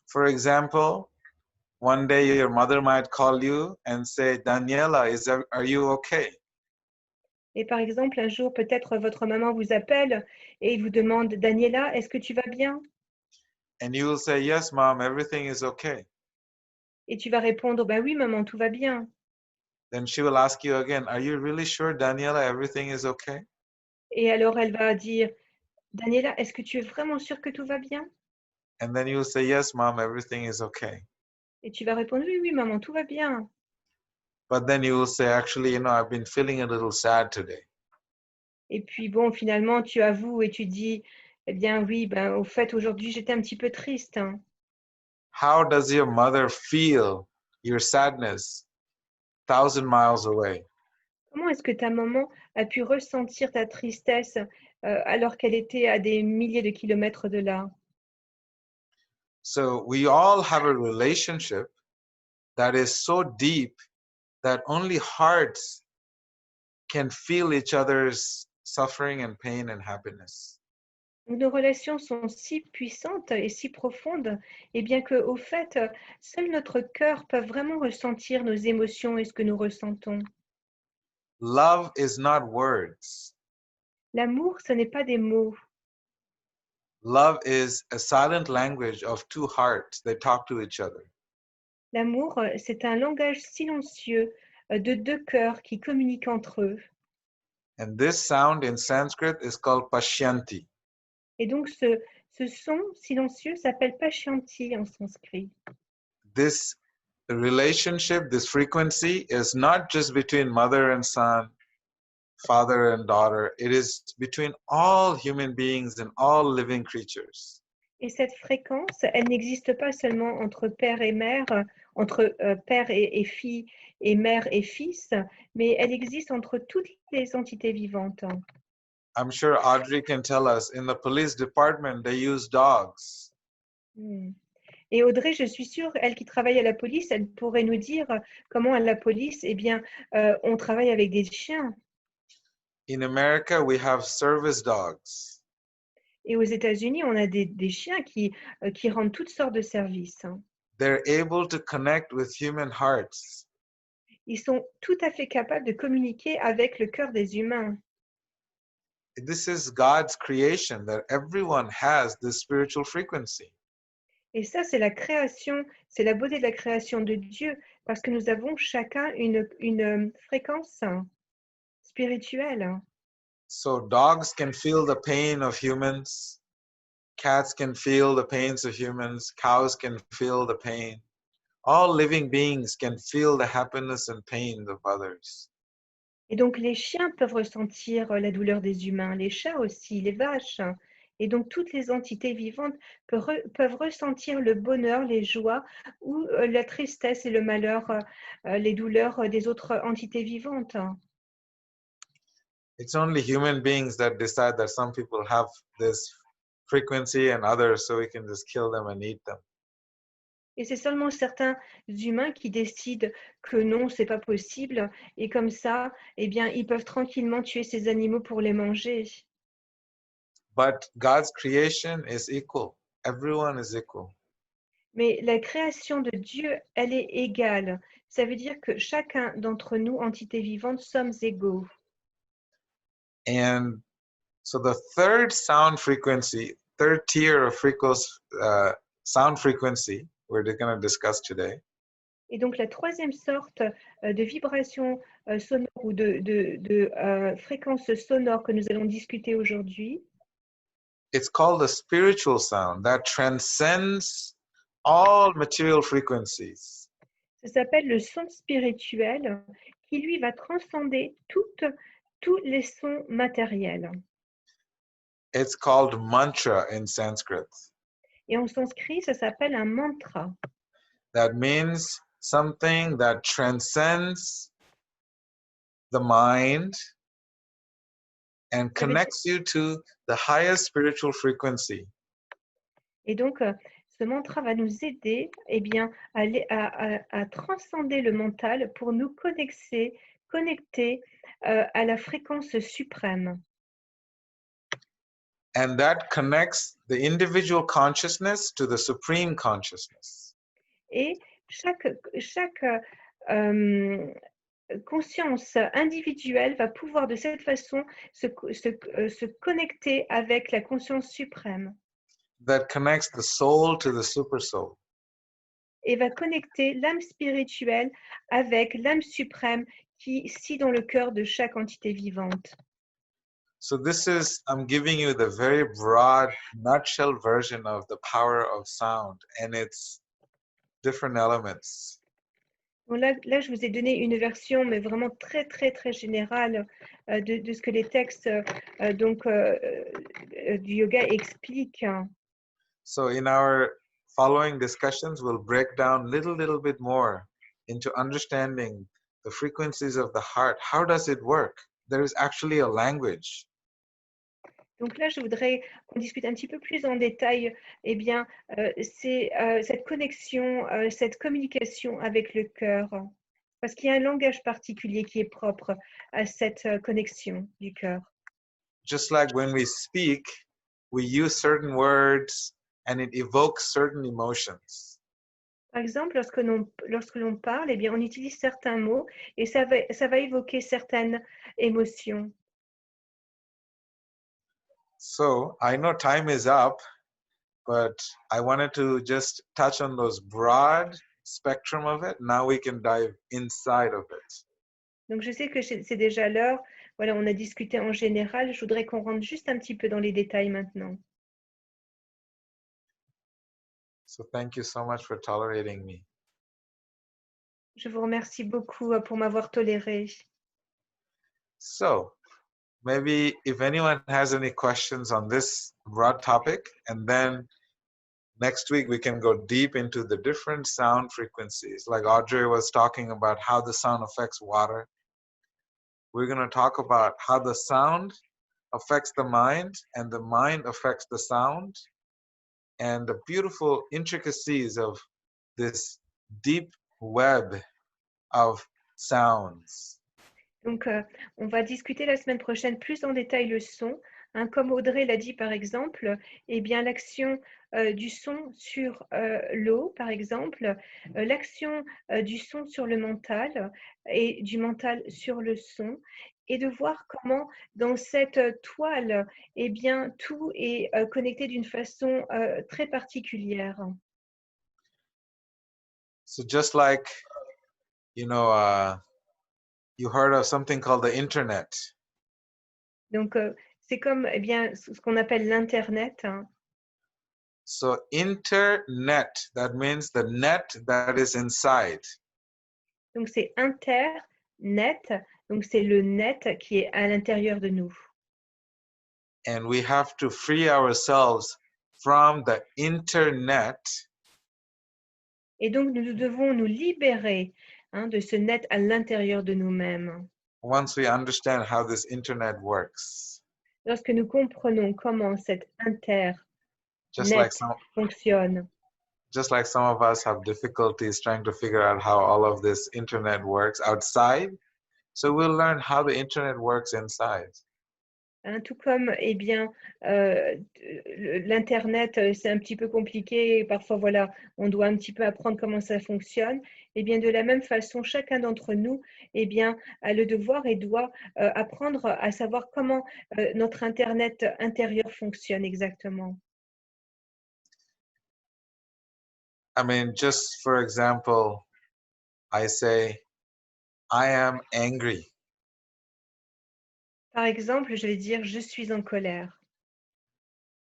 For example, one day your mother might call you and say, Daniela, are you okay? Et par exemple, un jour, peut-être votre maman vous appelle et vous demande, Daniela, est-ce que tu vas bien? And you will say, yes, mom, everything is okay. Et tu vas répondre, ben oui, maman, tout va bien. Then she will ask you again, are you really sure, Daniela, everything is okay? Et alors, elle va dire, Daniela, est-ce que tu es vraiment sûre que tout va bien? And then you will say, yes, mom, everything is okay. Et tu vas répondre, oui, oui, maman, tout va bien. But then you will say, actually, I've been feeling a little sad today. Et puis bon, finalement, tu avoues et tu dis, eh bien oui, au fait, aujourd'hui, j'étais un petit peu triste. Hein. How does your mother feel your sadness 1,000 miles away? Comment est-ce que ta maman a pu ressentir ta tristesse alors qu'elle était à des milliers de kilomètres de là? So we all have a relationship that is so deep that only hearts can feel each other's suffering and pain and happiness. Nos relations sont si puissantes et si profondes, et bien qu'au fait, seul notre cœur peut vraiment ressentir nos émotions et ce que nous ressentons. Love is not words. L'amour, ce n'est pas des mots. Love is a silent language of two hearts that talk to each other. L'amour, c'est un langage silencieux de deux cœurs qui communiquent entre eux. And this sound in Sanskrit is called pashyanti. Et donc, ce son silencieux s'appelle pashyanti en sanskrit. This relationship, this frequency is not just between mother and son, father and daughter. It is between all human beings and all living creatures. Et cette fréquence, elle n'existe pas seulement entre père et mère, entre père et fille et mère et fils, mais elle existe entre toutes les entités vivantes. I'm sure Audrey can tell us, in the police department, they use dogs. Et Audrey, je suis sûre, elle qui travaille à la police, elle pourrait nous dire comment à la police, on travaille avec des chiens. In America, we have service dogs. Et aux États-Unis, on a des chiens qui rendent toutes sortes de services. They're able to connect with human hearts. Ils sont tout à fait capables de communiquer avec le cœur des humains. This is God's creation, that everyone has this spiritual frequency. Et ça, c'est la création, c'est la beauté de la création de Dieu, parce que nous avons chacun une fréquence spirituelle. So dogs can feel the pain of humans. Cats can feel the pains of humans. Cows can feel the pain. All living beings can feel the happiness and pain of others. Et donc, les chiens peuvent ressentir la douleur des humains, les chats aussi, les vaches. Et donc, toutes les entités vivantes peuvent ressentir le bonheur, les joies ou la tristesse et le malheur, les douleurs des autres entités vivantes. It's only human beings that decide that some people have this frequency and others, so we can just kill them and eat them. Et c'est seulement certains humains qui décident que non, c'est pas possible. Et comme ça, eh bien, ils peuvent tranquillement tuer ces animaux pour les manger. But God's creation is equal. Everyone is equal. Mais la création de Dieu, elle est égale. Ça veut dire que chacun d'entre nous, entités vivantes, sommes égaux. And so the third sound frequency, third tier of sound frequency, we're going to discuss today, Et donc, la troisième sorte de vibration sonore ou de fréquence sonore que nous allons discuter aujourd'hui, it's called the spiritual sound that transcends all material frequencies. ça s'appelle le son spirituel qui, lui, va transcender tous les sons matériels. It's called mantra in Sanskrit. Et en sanskrit, ça s'appelle un mantra. That means something that transcends the mind and connects you to the highest spiritual frequency. Et donc, ce mantra va nous aider à transcender le mental pour nous connecter à la fréquence suprême. And that connects the individual consciousness to the supreme consciousness. Et chaque conscience individuelle va pouvoir de cette façon se connecter avec la conscience suprême. That connects the soul to the super soul. Et va connecter l'âme spirituelle avec l'âme suprême qui est dans le cœur de chaque entité vivante. So I'm giving you the very broad nutshell version of the power of sound and its different elements. Donc là, je vous ai donné une version, mais vraiment très, très, très générale de ce que les textes du yoga expliquent. So in our following discussions, we'll break down little bit more into understanding the frequencies of the heart. How does it work? There is actually a language. Donc là, je voudrais qu'on discute un petit peu plus en détail, cette connexion, cette communication avec le cœur, parce qu'il y a un langage particulier qui est propre à cette connexion du cœur. Just like when we speak, we use certain words and it evokes certain emotions. Par exemple, lorsque l'on parle, on utilise certains mots et ça va évoquer certaines émotions. So I know time is up, but I wanted to just touch on those broad spectrum of it. Now we can dive inside of it. Donc je sais que c'est déjà l'heure. Voilà, on a discuté en général. Je voudrais qu'on rentre juste un petit peu dans les détails maintenant. So thank you so much for tolerating me. Je vous remercie beaucoup pour m'avoir toléré. So maybe if anyone has any questions on this broad topic, and then next week we can go deep into the different sound frequencies. Like Audrey was talking about how the sound affects water. We're going to talk about how the sound affects the mind and the mind affects the sound, and the beautiful intricacies of this deep web of sounds. Donc, on va discuter la semaine prochaine plus en détail le son. Comme Audrey l'a dit par exemple, l'action du son sur l'eau, par exemple, l'action du son sur le mental et du mental sur le son, et de voir comment dans cette toile, tout est connecté d'une façon très particulière. So just like, you heard of something called the internet. Donc, c'est comme ce qu'on appelle l'Internet. So internet, that means the net that is inside. Donc, c'est internet, donc c'est le net qui est à l'intérieur de nous. and we have to free ourselves from the internet. Et donc, nous devons nous libérer de ce net à l'intérieur de nous-mêmes. Once we understand how this internet works, Lorsque nous comprenons comment cet just like internet fonctionne, some of us have difficulties trying to figure out how all of this internet works outside, so we'll learn how the internet works inside. Tout comme, eh bien, l'Internet, c'est un petit peu compliqué. Et parfois, voilà, on doit un petit peu apprendre comment ça fonctionne. Eh bien, de la même façon, chacun d'entre nous, eh bien, a le devoir et doit apprendre à savoir comment notre Internet intérieur fonctionne exactement. I mean, just for example, I say, I am angry. Par exemple, je vais dire, je suis en colère.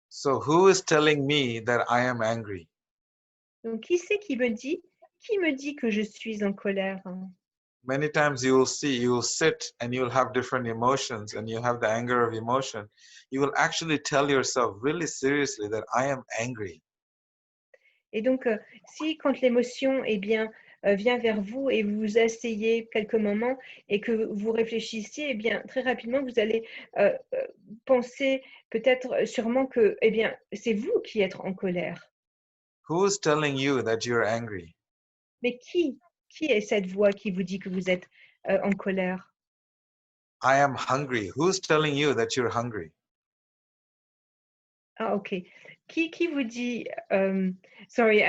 So who is telling me that I am angry? Donc, qui c'est qui me dit que je suis en colère? Many times you will sit and you'll have different emotions and you have the anger of emotion. You will actually tell yourself really seriously that I am angry. Et donc, si quand l'émotion eh bien, vient vers vous et vous vous asseyez quelques moments et que vous réfléchissiez, eh bien, très rapidement, vous allez penser peut-être sûrement que eh bien, c'est vous qui êtes en colère. Who is telling you that you're angry? Mais qui est cette voix qui vous dit que vous êtes en colère? I am hungry. Who's telling you that you're hungry? Ah, ok. Qui vous dit, sorry,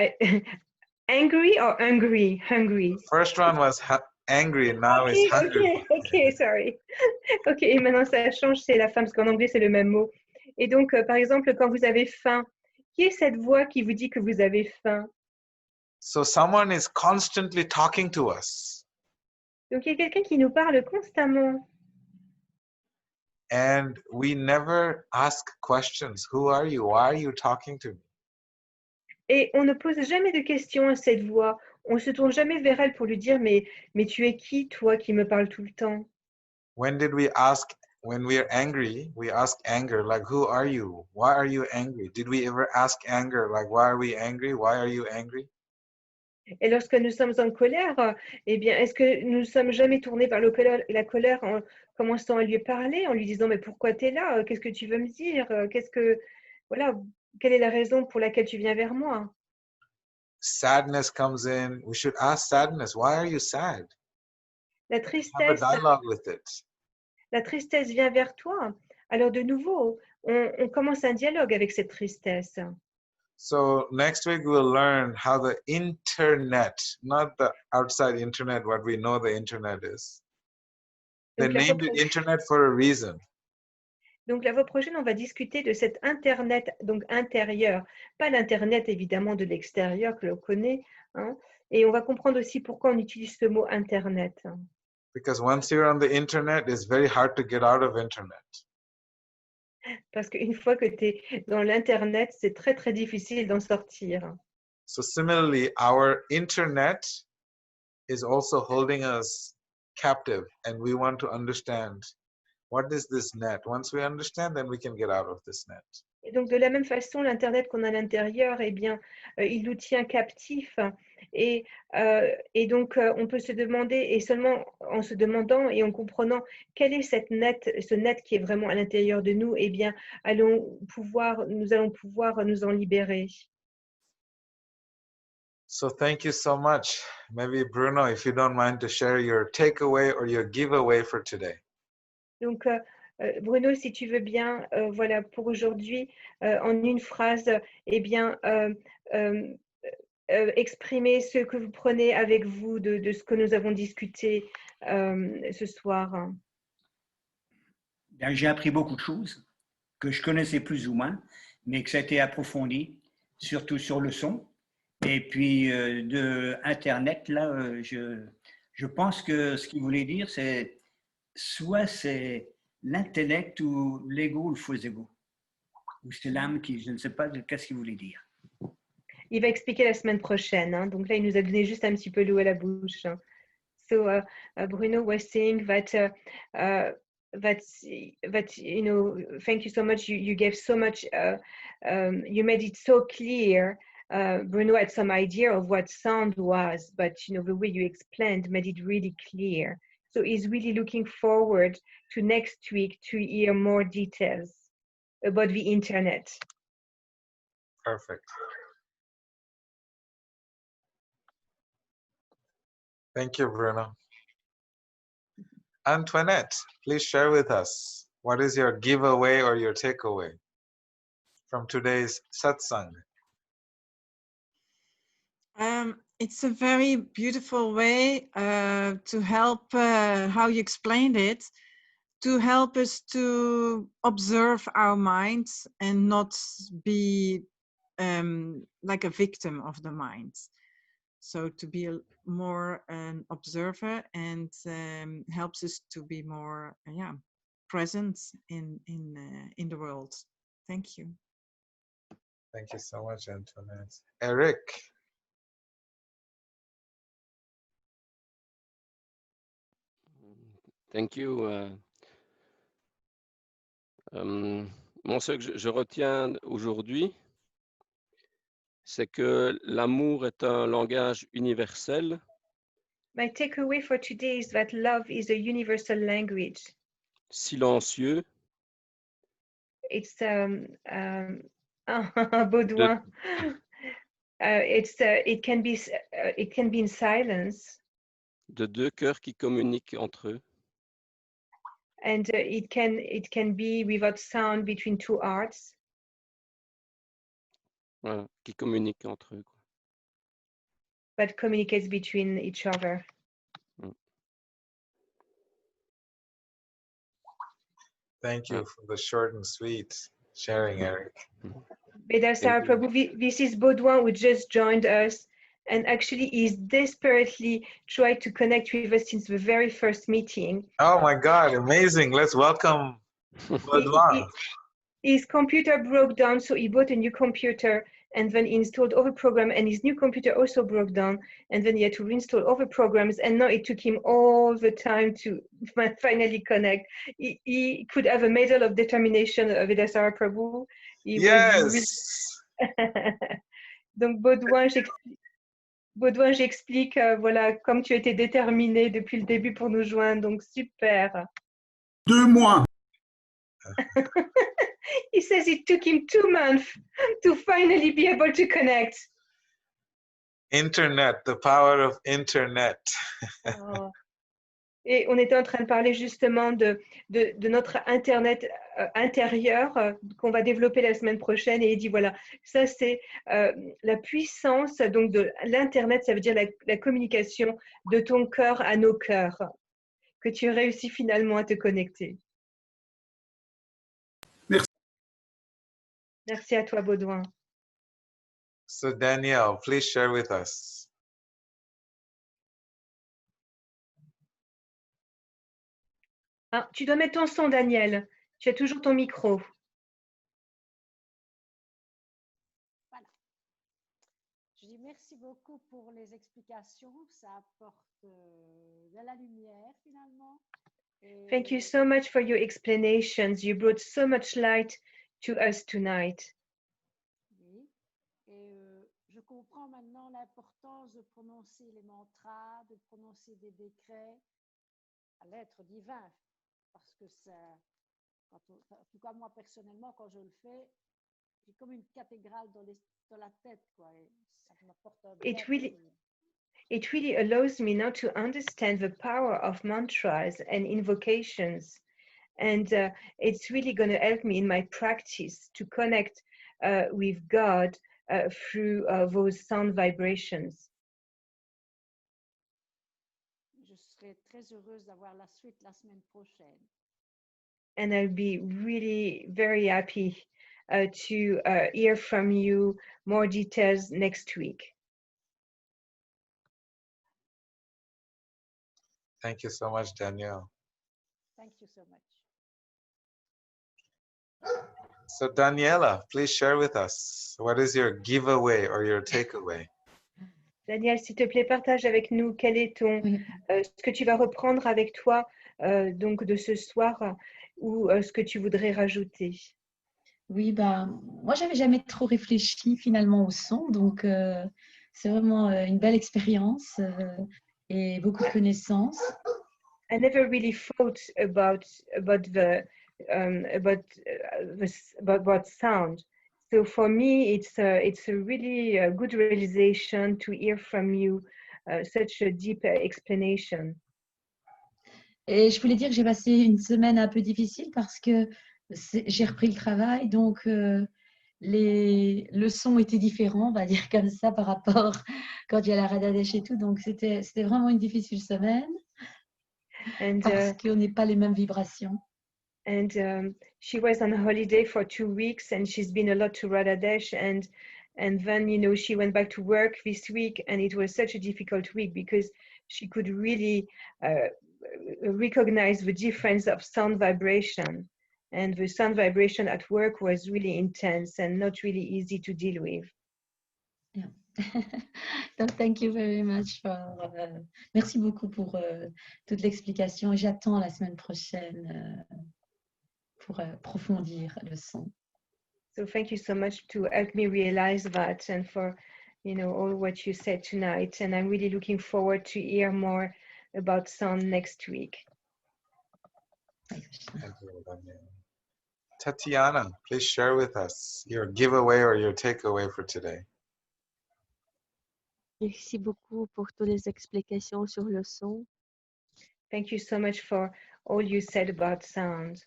angry or hungry? Hungry. First one was angry, now it's hungry. Ok, sorry. Ok, et maintenant ça change, c'est la femme, parce qu'en anglais c'est le même mot. Et donc, par exemple, quand vous avez faim, qui est cette voix qui vous dit que vous avez faim? So someone is constantly talking to us. Donc, il y a quelqu'un qui nous parle constamment. And we never ask questions. Who are you? Why are you talking to me? Et on ne pose jamais de questions à cette voix. On ne se tourne jamais vers elle pour lui dire, mais tu es qui, toi, qui me parle tout le temps? When did we ask, when we are angry, we ask anger, like, who are you? Why are you angry? Did we ever ask anger, like, why are we angry? Why are you angry? Et lorsque nous sommes en colère, eh bien, est-ce que nous ne sommes jamais tournés vers la colère en commençant à lui parler, en lui disant, mais pourquoi tu es là? Qu'est-ce que tu veux me dire? Voilà, quelle est la raison pour laquelle tu viens vers moi? Sadness comes in. We should ask sadness, why are you sad? La Have a tristesse, dialogue with it. la tristesse vient vers toi. Alors de nouveau, on commence un dialogue avec cette tristesse. So next week we'll learn how the internet, not the outside internet, what we know the internet is. They Donc la fois named it prochaine, internet for a reason. donc la fois prochaine, on va discuter de cet Internet donc intérieur, pas l'Internet évidemment de l'extérieur que l'on connaît, hein, et on va comprendre aussi pourquoi on utilise ce mot Internet. Because once you're on the internet, it's very hard to get out of internet. Parce qu'une fois que tu es dans l'Internet, c'est très très difficile d'en sortir. So similarly, our internet is also holding us captive, and we want to understand what is this net. Once we understand, then we can get out of this net. Et donc de la même façon, l'Internet qu'on a à l'intérieur, eh bien, il nous tient captifs. Et donc, on peut se demander, et seulement en se demandant et en comprenant quel est ce net qui est vraiment à l'intérieur de nous, eh bien, nous allons pouvoir nous en libérer. So thank you so much. Maybe Bruno, if you don't mind to share your takeaway or your giveaway for today. Donc, Bruno, si tu veux bien, voilà, pour aujourd'hui, en une phrase, eh bien, exprimer ce que vous prenez avec vous de ce que nous avons discuté ce soir. J'ai appris beaucoup de choses que je connaissais plus ou moins, mais que ça a été approfondi, surtout sur le son. Et puis de Internet, là, je pense que ce qu'il voulait dire, c'est soit c'est l'intellect ou l'ego ou le faux ego. Ou c'est l'âme qui, je ne sais pas qu'est-ce qu'il voulait dire. Il va expliquer la semaine prochaine. Hein. Donc là, il nous a donné juste un petit peu l'eau à la bouche. Hein. So Bruno was saying that that you know, thank you so much. You gave so much. You made it so clear. Bruno had some idea of what sound was, but you know, the way you explained made it really clear. So he's really looking forward to next week to hear more details about the internet. Perfect. Thank you, Bruno. Antoinette, please share with us, what is your giveaway or your takeaway from today's satsang? It's a very beautiful way to help, how you explained it, to help us to observe our minds and not be like a victim of the mind. So to be more an observer and helps us to be more, present in the world. Thank you. Thank you so much, Antoinette. Eric. Thank you. Moi, ce que je retiens aujourd'hui, c'est que l'amour est un langage universel. My takeaway for today is that love is a universal language. Silencieux. It's Baudouin. It can be in silence. De deux cœurs qui communiquent entre eux. And it can be without sound between two hearts. Voilà, qui communiquent entre eux. But communicates between each other. Thank you for the short and sweet sharing, Eric. Vedasara Prabhu, this is Baudouin who just joined us, and actually is desperately tried to connect with us since the very first meeting. Oh my God, amazing. Let's welcome Baudouin. His computer broke down, so he bought a new computer and then he installed other programs, and his new computer also broke down, and then he had to reinstall other programs, and now it took him all the time to finally connect. He could have a medal of determination, Vedasara Prabhu. Yes. Donc Baudouin, j'explique, voilà, comme tu étais déterminé depuis le début pour nous joindre, donc super. 2 mois. He says it took him 2 months to finally be able to connect. Internet, the power of internet. Oh. Et on était en train de parler justement de notre Internet intérieur qu'on va développer la semaine prochaine. Et il dit, voilà, ça c'est la puissance donc de l'Internet, ça veut dire la communication de ton cœur à nos cœurs, que tu réussis finalement à te connecter. Merci. Merci à toi, Baudouin. So Danielle, please share with us. Ah, tu dois mettre ton son, Daniel. Tu as toujours ton micro. Voilà. Je dis merci beaucoup pour les explications. Ça apporte de la lumière finalement. Thank you so much for your explanations. You brought so much light to us tonight. Oui. Et je comprends maintenant l'importance de prononcer les mantras, de prononcer des décrets à l'être divin. Parce que ça, en tout cas moi personnellement, quand je le fais, j'ai comme une cathédrale dans la tête, quoi. Et ça m'apporte un bien. It really allows me now to understand the power of mantras and invocations. And it's really going to help me in my practice to connect with God through those sound vibrations. Je serai très heureuse d'avoir la suite la semaine prochaine. And I'll be really very happy to hear from you more details next week. Thank you so much, Danielle. Thank you so much. So Daniela, please share with us, what is your giveaway or your takeaway? Daniel, s'il te plaît, partage avec nous quel est ton, ce que tu vas reprendre avec toi donc de ce soir ou ce que tu voudrais rajouter? Oui, bah, moi, j'avais jamais trop réfléchi finalement au son, donc c'est vraiment une belle expérience et beaucoup de connaissances. I never really thought about sound. So for me, it's a really good realization to hear from you such a deep explanation. Et je voulais dire que j'ai passé une semaine un peu difficile parce que j'ai repris le travail, donc le son était différent, on va dire comme ça, par rapport quand j'allais à Radhadesh et tout. Donc c'était vraiment une difficile semaine parce qu'on n'est pas les mêmes vibrations. And she was on holiday for 2 weeks, and she's been a lot to Radhadesh, and then she went back to work this week, and it was such a difficult week because she could really recognize the difference of sound vibration, and the sound vibration at work was really intense and not really easy to deal with. Yeah. Donc, thank you very much merci beaucoup pour toute l'explication et j'attends la semaine prochaine pour approfondir le son. So thank you so much to help me realize that and for all what you said tonight, and I'm really looking forward to hear more about sound next week. Thank you, Tatiana, please share with us your giveaway or your takeaway for today. Merci beaucoup pour toutes les explications sur le son. Thank you so much for all you said about sound.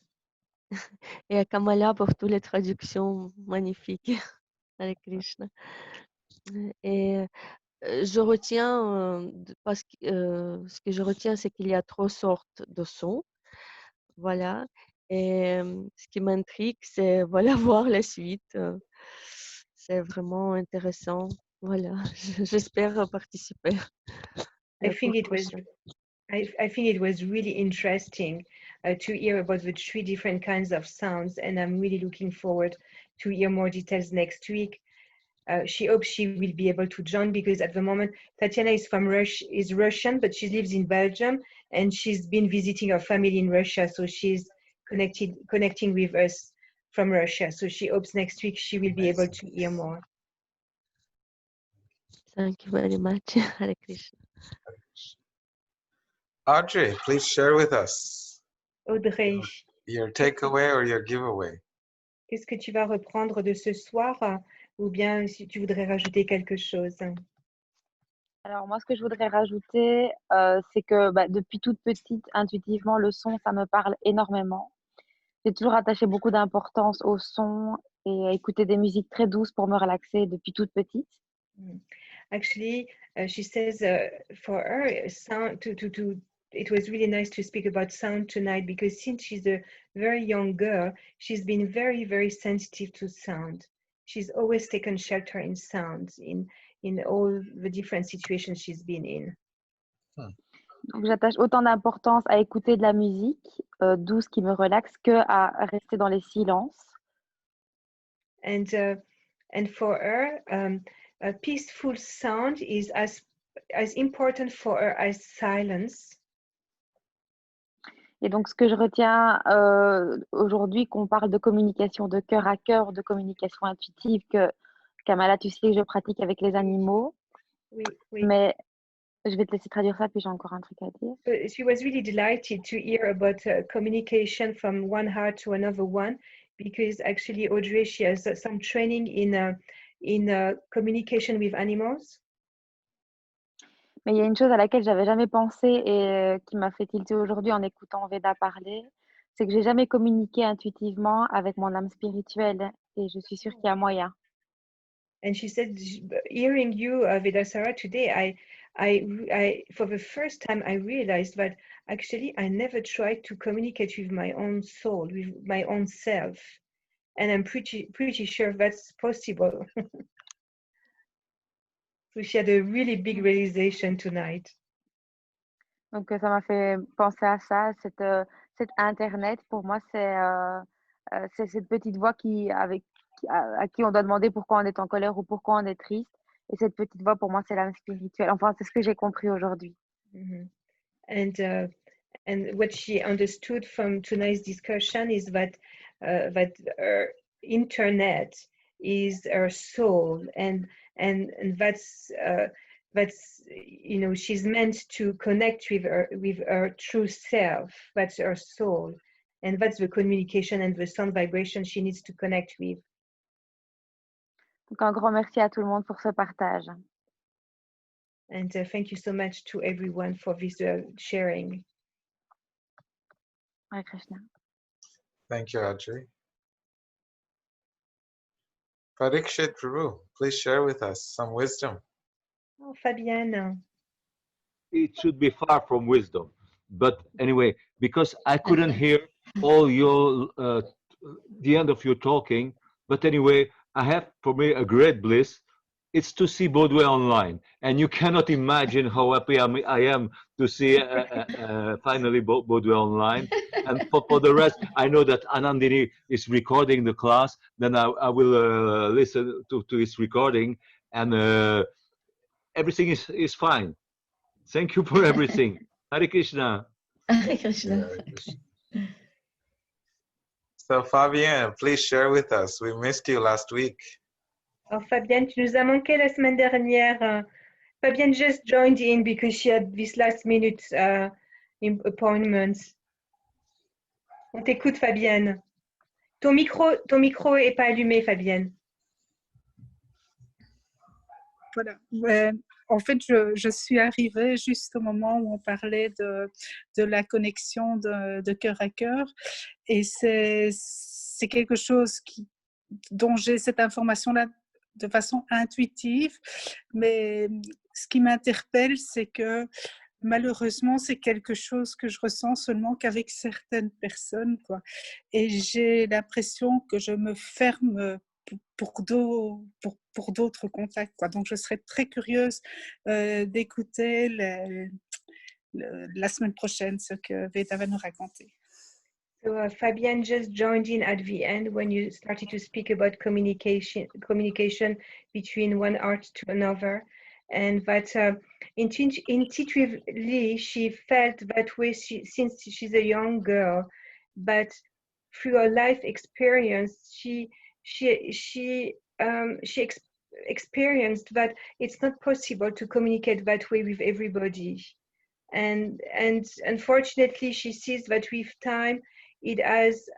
Et à Kamala pour toutes les traductions magnifiques. Hare Krishna. Et je retiens, parce que ce que je retiens, c'est qu'il y a 3 sortes de sons. Voilà. Et ce qui m'intrigue, c'est voilà, voir la suite. C'est vraiment intéressant. Voilà. J'espère participer. I think it was really interesting to hear about the 3 different kinds of sounds, and I'm really looking forward to hear more details next week. She hopes she will be able to join because at the moment Tatiana is Russian, but she lives in Belgium and she's been visiting her family in Russia, so she's connecting with us from Russia. So she hopes next week she will be able to hear more. Thank you very much. Hare Krishna. Audrey, please share with us Audrey, your takeaway or your giveaway. Qu'est-ce que tu vas reprendre de ce soir, ou bien si tu voudrais rajouter quelque chose? Alors moi, ce que je voudrais rajouter, c'est que depuis toute petite, intuitivement, le son, ça me parle énormément. J'ai toujours attaché beaucoup d'importance au son et à écouter des musiques très douces pour me relaxer depuis toute petite. Actually, she says for her, sound it was really nice to speak about sound tonight because since she's a very young girl, she's been very, very sensitive to sound. She's always taken shelter in sounds in all the different situations she's been in. Donc j'attache autant d'importance à écouter de la musique douce qui me relaxe que à rester dans les silences. And for her, a peaceful sound is as important for her as silence. Et donc, ce que je retiens aujourd'hui, qu'on parle de communication de cœur à cœur, de communication intuitive, que Kamala, tu sais que je pratique avec les animaux. Oui, oui. Mais je vais te laisser traduire ça, puis j'ai encore un truc à dire. She was really delighted to hear about communication from one heart to another one, because actually Audrey, she has some training in communication with animals. Mais il y a une chose à laquelle j'avais jamais pensé et qui m'a fait tilter aujourd'hui en écoutant Veda parler, c'est que j'ai jamais communiqué intuitivement avec mon âme spirituelle et je suis sûre qu'il y a moyen. And she said, hearing you, Vedasara, today, I for the first time, I realized that actually I never tried to communicate with my own soul, with my own self, and I'm pretty sure that's possible. So she had a really big realization tonight. Donc ça m'a fait penser à ça, cet Internet, pour moi, c'est cette petite voix à qui on doit demander pourquoi on est en colère ou pourquoi on est triste. Et cette petite voix, pour moi, c'est l'âme spirituelle. Enfin, c'est ce que j'ai compris aujourd'hui. Mm-hmm. And what she understood from tonight's discussion is that that her internet is her soul, and that's you know, she's meant to connect with her true self. That's her soul, and that's the communication and the sound vibration she needs to connect with. Donc, un grand merci à tout le monde pour ce partage. And thank you so much to everyone for this sharing. Hare Krishna. Thank you, Audrey. Parikshit Prabhu, please share with us some wisdom. Oh, Fabienne. It should be far from wisdom. But anyway, because I couldn't hear all your the end of your talking, but anyway, I have for me a great bliss. It's to see Baudouin online, and you cannot imagine how happy I am to see finally Baudouin online. And for the rest, I know that Anandini is recording the class. Then I will listen to his recording, and everything is fine. Thank you for everything. Hare Krishna. Hare Krishna. So Fabienne, please share with us. We missed you last week. Oh, Fabienne, tu nous as manqué la semaine dernière. Fabienne just joined in because she had this last minute appointment. On t'écoute, Fabienne. Ton micro est pas allumé, Fabienne. Voilà. En fait, je suis arrivée juste au moment où on parlait de la connexion de cœur à cœur. Et c'est quelque chose dont j'ai cette information-là de façon intuitive. Mais ce qui m'interpelle, c'est que malheureusement, c'est quelque chose que je ressens seulement qu'avec certaines personnes, quoi. Et j'ai l'impression que je me ferme pour d'autres contacts, quoi. Donc, je serais très curieuse d'écouter la semaine prochaine ce que Veda va nous raconter. So Fabienne just joined in at the end when you started to speak about communication between one art to another, and that intuitively she felt that way since she's a young girl, but through her life experience she experienced that it's not possible to communicate that way with everybody, and unfortunately she sees that with time it has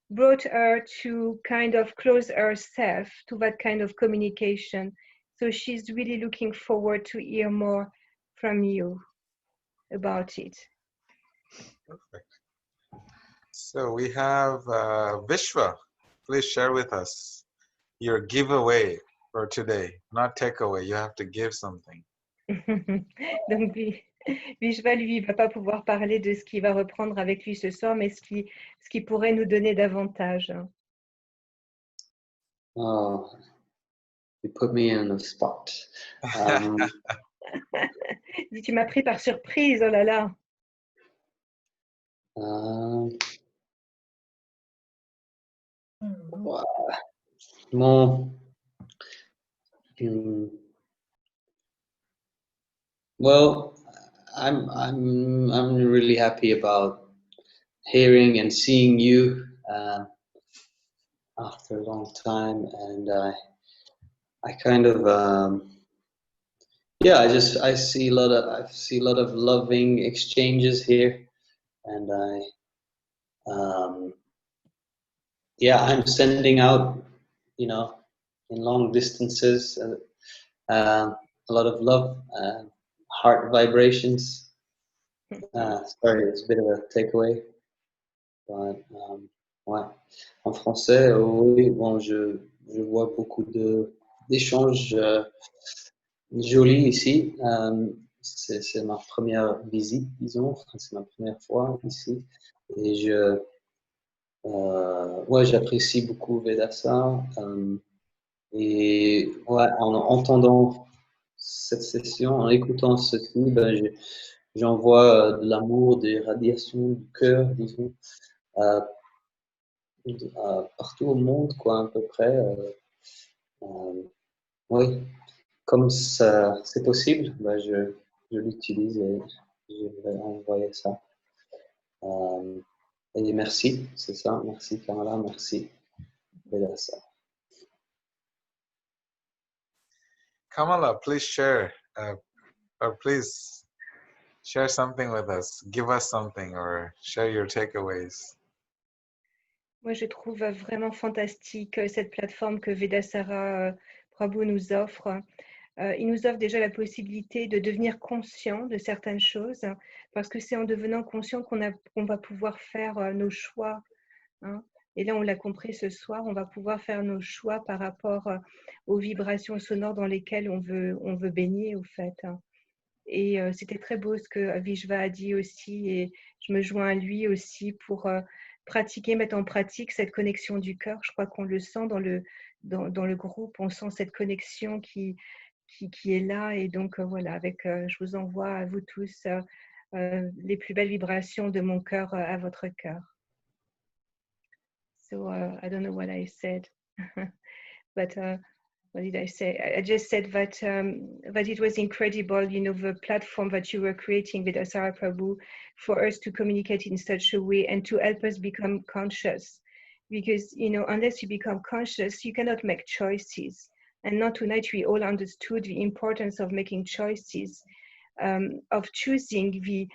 brought her to kind of close herself to that kind of communication. So she's really looking forward to hear more from you about it. Perfect. So we have Vishwa. Please share with us your giveaway for today. Not takeaway, you have to give something. Donc, Vishwa, lui, il ne va pas pouvoir parler de ce qu'il va reprendre avec lui ce soir, mais ce qui pourrait nous donner davantage. Oh, you put me in a spot. Tu m'as pris par surprise, oh là là. Well, I'm really happy about hearing and seeing you after a long time, and I kind of I see a lot of loving exchanges here, and I'm sending out, in long distances, a lot of love, heart vibrations. Sorry, it's a bit of a takeaway, but ouais. En français, oui, bon, je vois beaucoup d'échanges jolis ici. C'est ma première visite, disons, c'est ma première fois ici, et j'apprécie beaucoup Vedasara, et ouais, en entendant cette session, en écoutant ceci, j'envoie de l'amour, des radiations du cœur, disons, partout au monde, quoi, à peu près. Oui, comme ça, c'est possible, je l'utilise et je vais envoyer ça. Et merci, c'est ça. Merci Kamala, merci Vedasara. Kamala, please share, or please share something with us. Give us something, or share your takeaways. Moi, je trouve vraiment fantastique cette plateforme que Vedasara Prabhu nous offre. Il nous offre déjà la possibilité de devenir conscient de certaines choses, parce que c'est en devenant conscient qu'on va pouvoir faire nos choix. Hein. Et là, on l'a compris ce soir, on va pouvoir faire nos choix par rapport aux vibrations sonores dans lesquelles on veut baigner, au fait. Et c'était très beau ce que Vishva a dit aussi, et je me joins à lui aussi pour pratiquer, mettre en pratique cette connexion du cœur. Je crois qu'on le sent dans le groupe, on sent cette connexion qui est là. Et donc voilà, je vous envoie à vous tous les plus belles vibrations de mon cœur à votre cœur. So I don't know what I said, but what did I say? I just said that it was incredible, the platform that you were creating with Asara Prabhu for us to communicate in such a way and to help us become conscious. Because, unless you become conscious, you cannot make choices. And now tonight we all understood the importance of making choices, of choosing the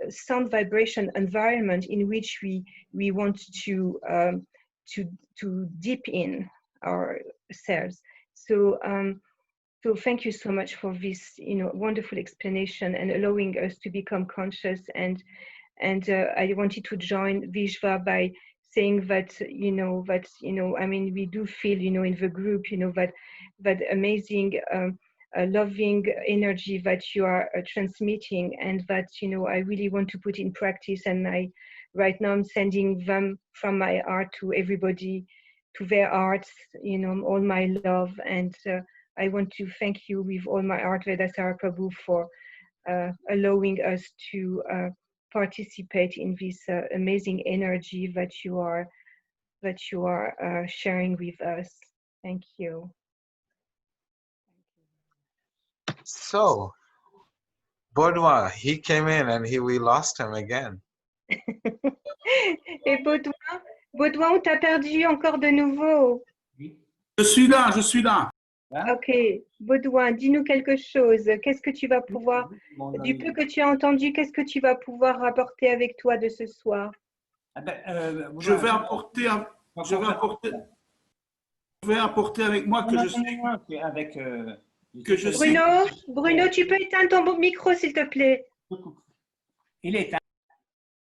sound vibration environment in which we want to deep in ourselves. So thank you so much for this wonderful explanation and allowing us to become conscious. And I wanted to join Vishva by saying that I mean, we do feel in the group that amazing loving energy that you are transmitting, and that I really want to put in practice. And right now I'm sending them from my heart to everybody, to their hearts, all my love. And I want to thank you with all my heart, Vedasara Prabhu, for allowing us to participate in this amazing energy that you are sharing with us. Thank you. So, Baudouin, he came in and we lost him again. Et Baudouin, on t'a perdu encore de nouveau. Je suis là. Ok, Baudouin, dis-nous quelque chose. Qu'est-ce que tu vas pouvoir, du peu que tu as entendu, qu'est-ce que tu vas pouvoir rapporter avec toi de ce soir? Je vais apporter avec moi que je sais. Bruno, tu peux éteindre ton micro, s'il te plaît. Il est éteint.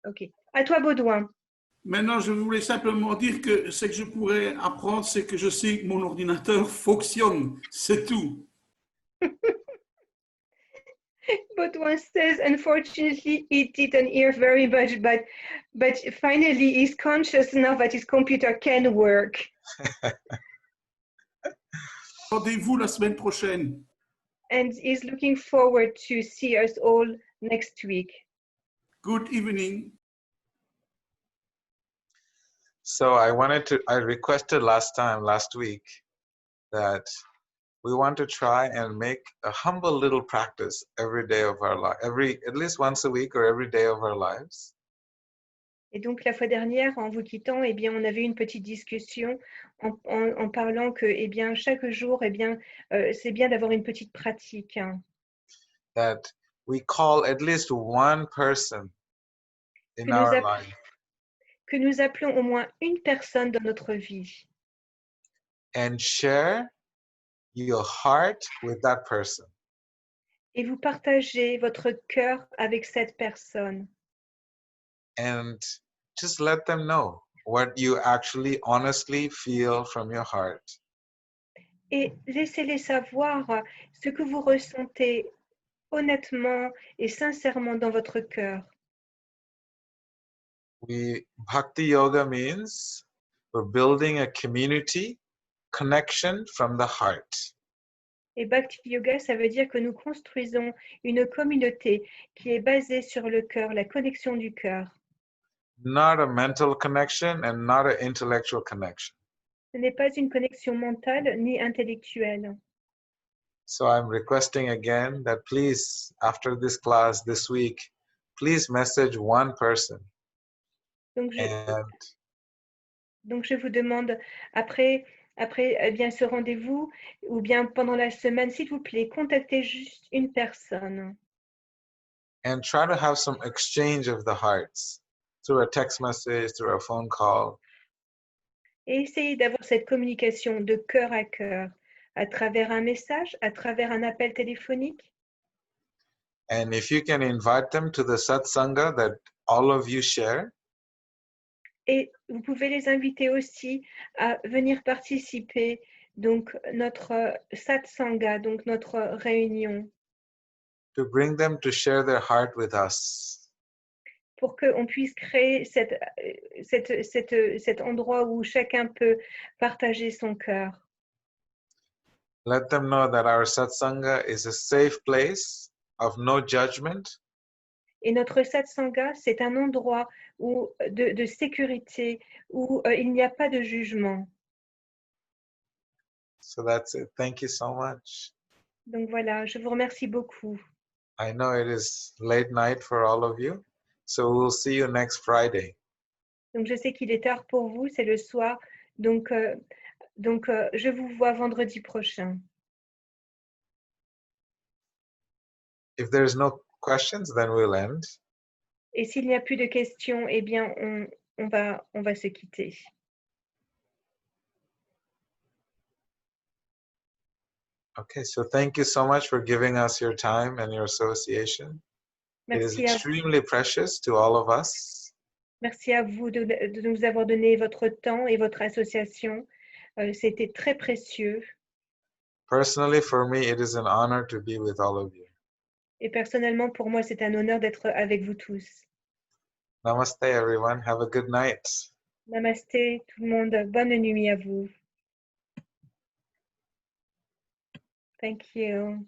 Ok. À toi, Baudouin. Maintenant, je voulais simplement dire que ce que je pourrais apprendre, c'est que je sais que mon ordinateur fonctionne. C'est tout. Baudouin says, unfortunately, he didn't hear very much, but finally he's conscious now that his computer can work. Rendez-vous la semaine prochaine. And he's looking forward to see us all next week. Good evening. So I requested last week, that we want to try and make a humble little practice every day of our life, at least once a week or every day of our lives. Et donc la fois dernière, en vous quittant, eh bien, on avait une petite discussion en parlant que, eh bien, chaque jour, eh bien, c'est bien d'avoir une petite pratique. Hein. That we call at least one person in our life. Que nous appelons au moins une personne dans notre vie. And share your heart with that person. Et vous partagez votre cœur avec cette personne. And just let them know what you actually honestly feel from your heart. Et laissez-les savoir ce que vous ressentez honnêtement et sincèrement dans votre cœur. Bhakti Yoga means we're building a community connection from the heart. Et Bhakti Yoga, ça veut dire que nous construisons une communauté qui est basée sur le cœur, la connexion du cœur. Not a mental connection and not an intellectual connection. Ce n'est pas une connexion mentale ni intellectuelle. So I'm requesting again that please, after this class this week, please message one person. Donc, And je vous demande, après eh bien, ce rendez-vous, ou bien pendant la semaine, s'il vous plaît, contactez juste une personne. and try to have some exchange of the hearts through a text message, through a phone call. Et essayez d'avoir cette communication de cœur à cœur, à travers un message, à travers un appel téléphonique. And if you can invite them to the satsanga that all of you share, Et vous pouvez les inviter aussi à venir participer, donc notre satsanga, donc notre réunion, to bring them to share their heart with us. pour qu'on puisse créer cet endroit où chacun peut partager son cœur. Let them know that our satsanga is a safe place of no judgment, Et notre satsanga, c'est un endroit de sécurité où il n'y a pas de jugement. so that's it. Thank you so much. Donc voilà, je vous remercie beaucoup. I know it is late night for all of you, so we'll see you next Friday. Donc je sais qu'il est tard pour vous, c'est le soir. Donc je vous vois vendredi prochain. If there's no questions, then we'll end. Et s'il n'y a plus de questions, eh bien, on va se quitter. Okay, so thank you so much for giving us your time and your association. It is Merci à, extremely precious to all of us. merci à vous de nous avoir donné votre temps et votre association. C'était très précieux. Personally, for me, it is an honor to be with all of you. Et personnellement, pour moi, c'est un honneur d'être avec vous tous. Namaste, everyone. Have a good night. Namasté, tout le monde. Bonne nuit à vous. Thank you.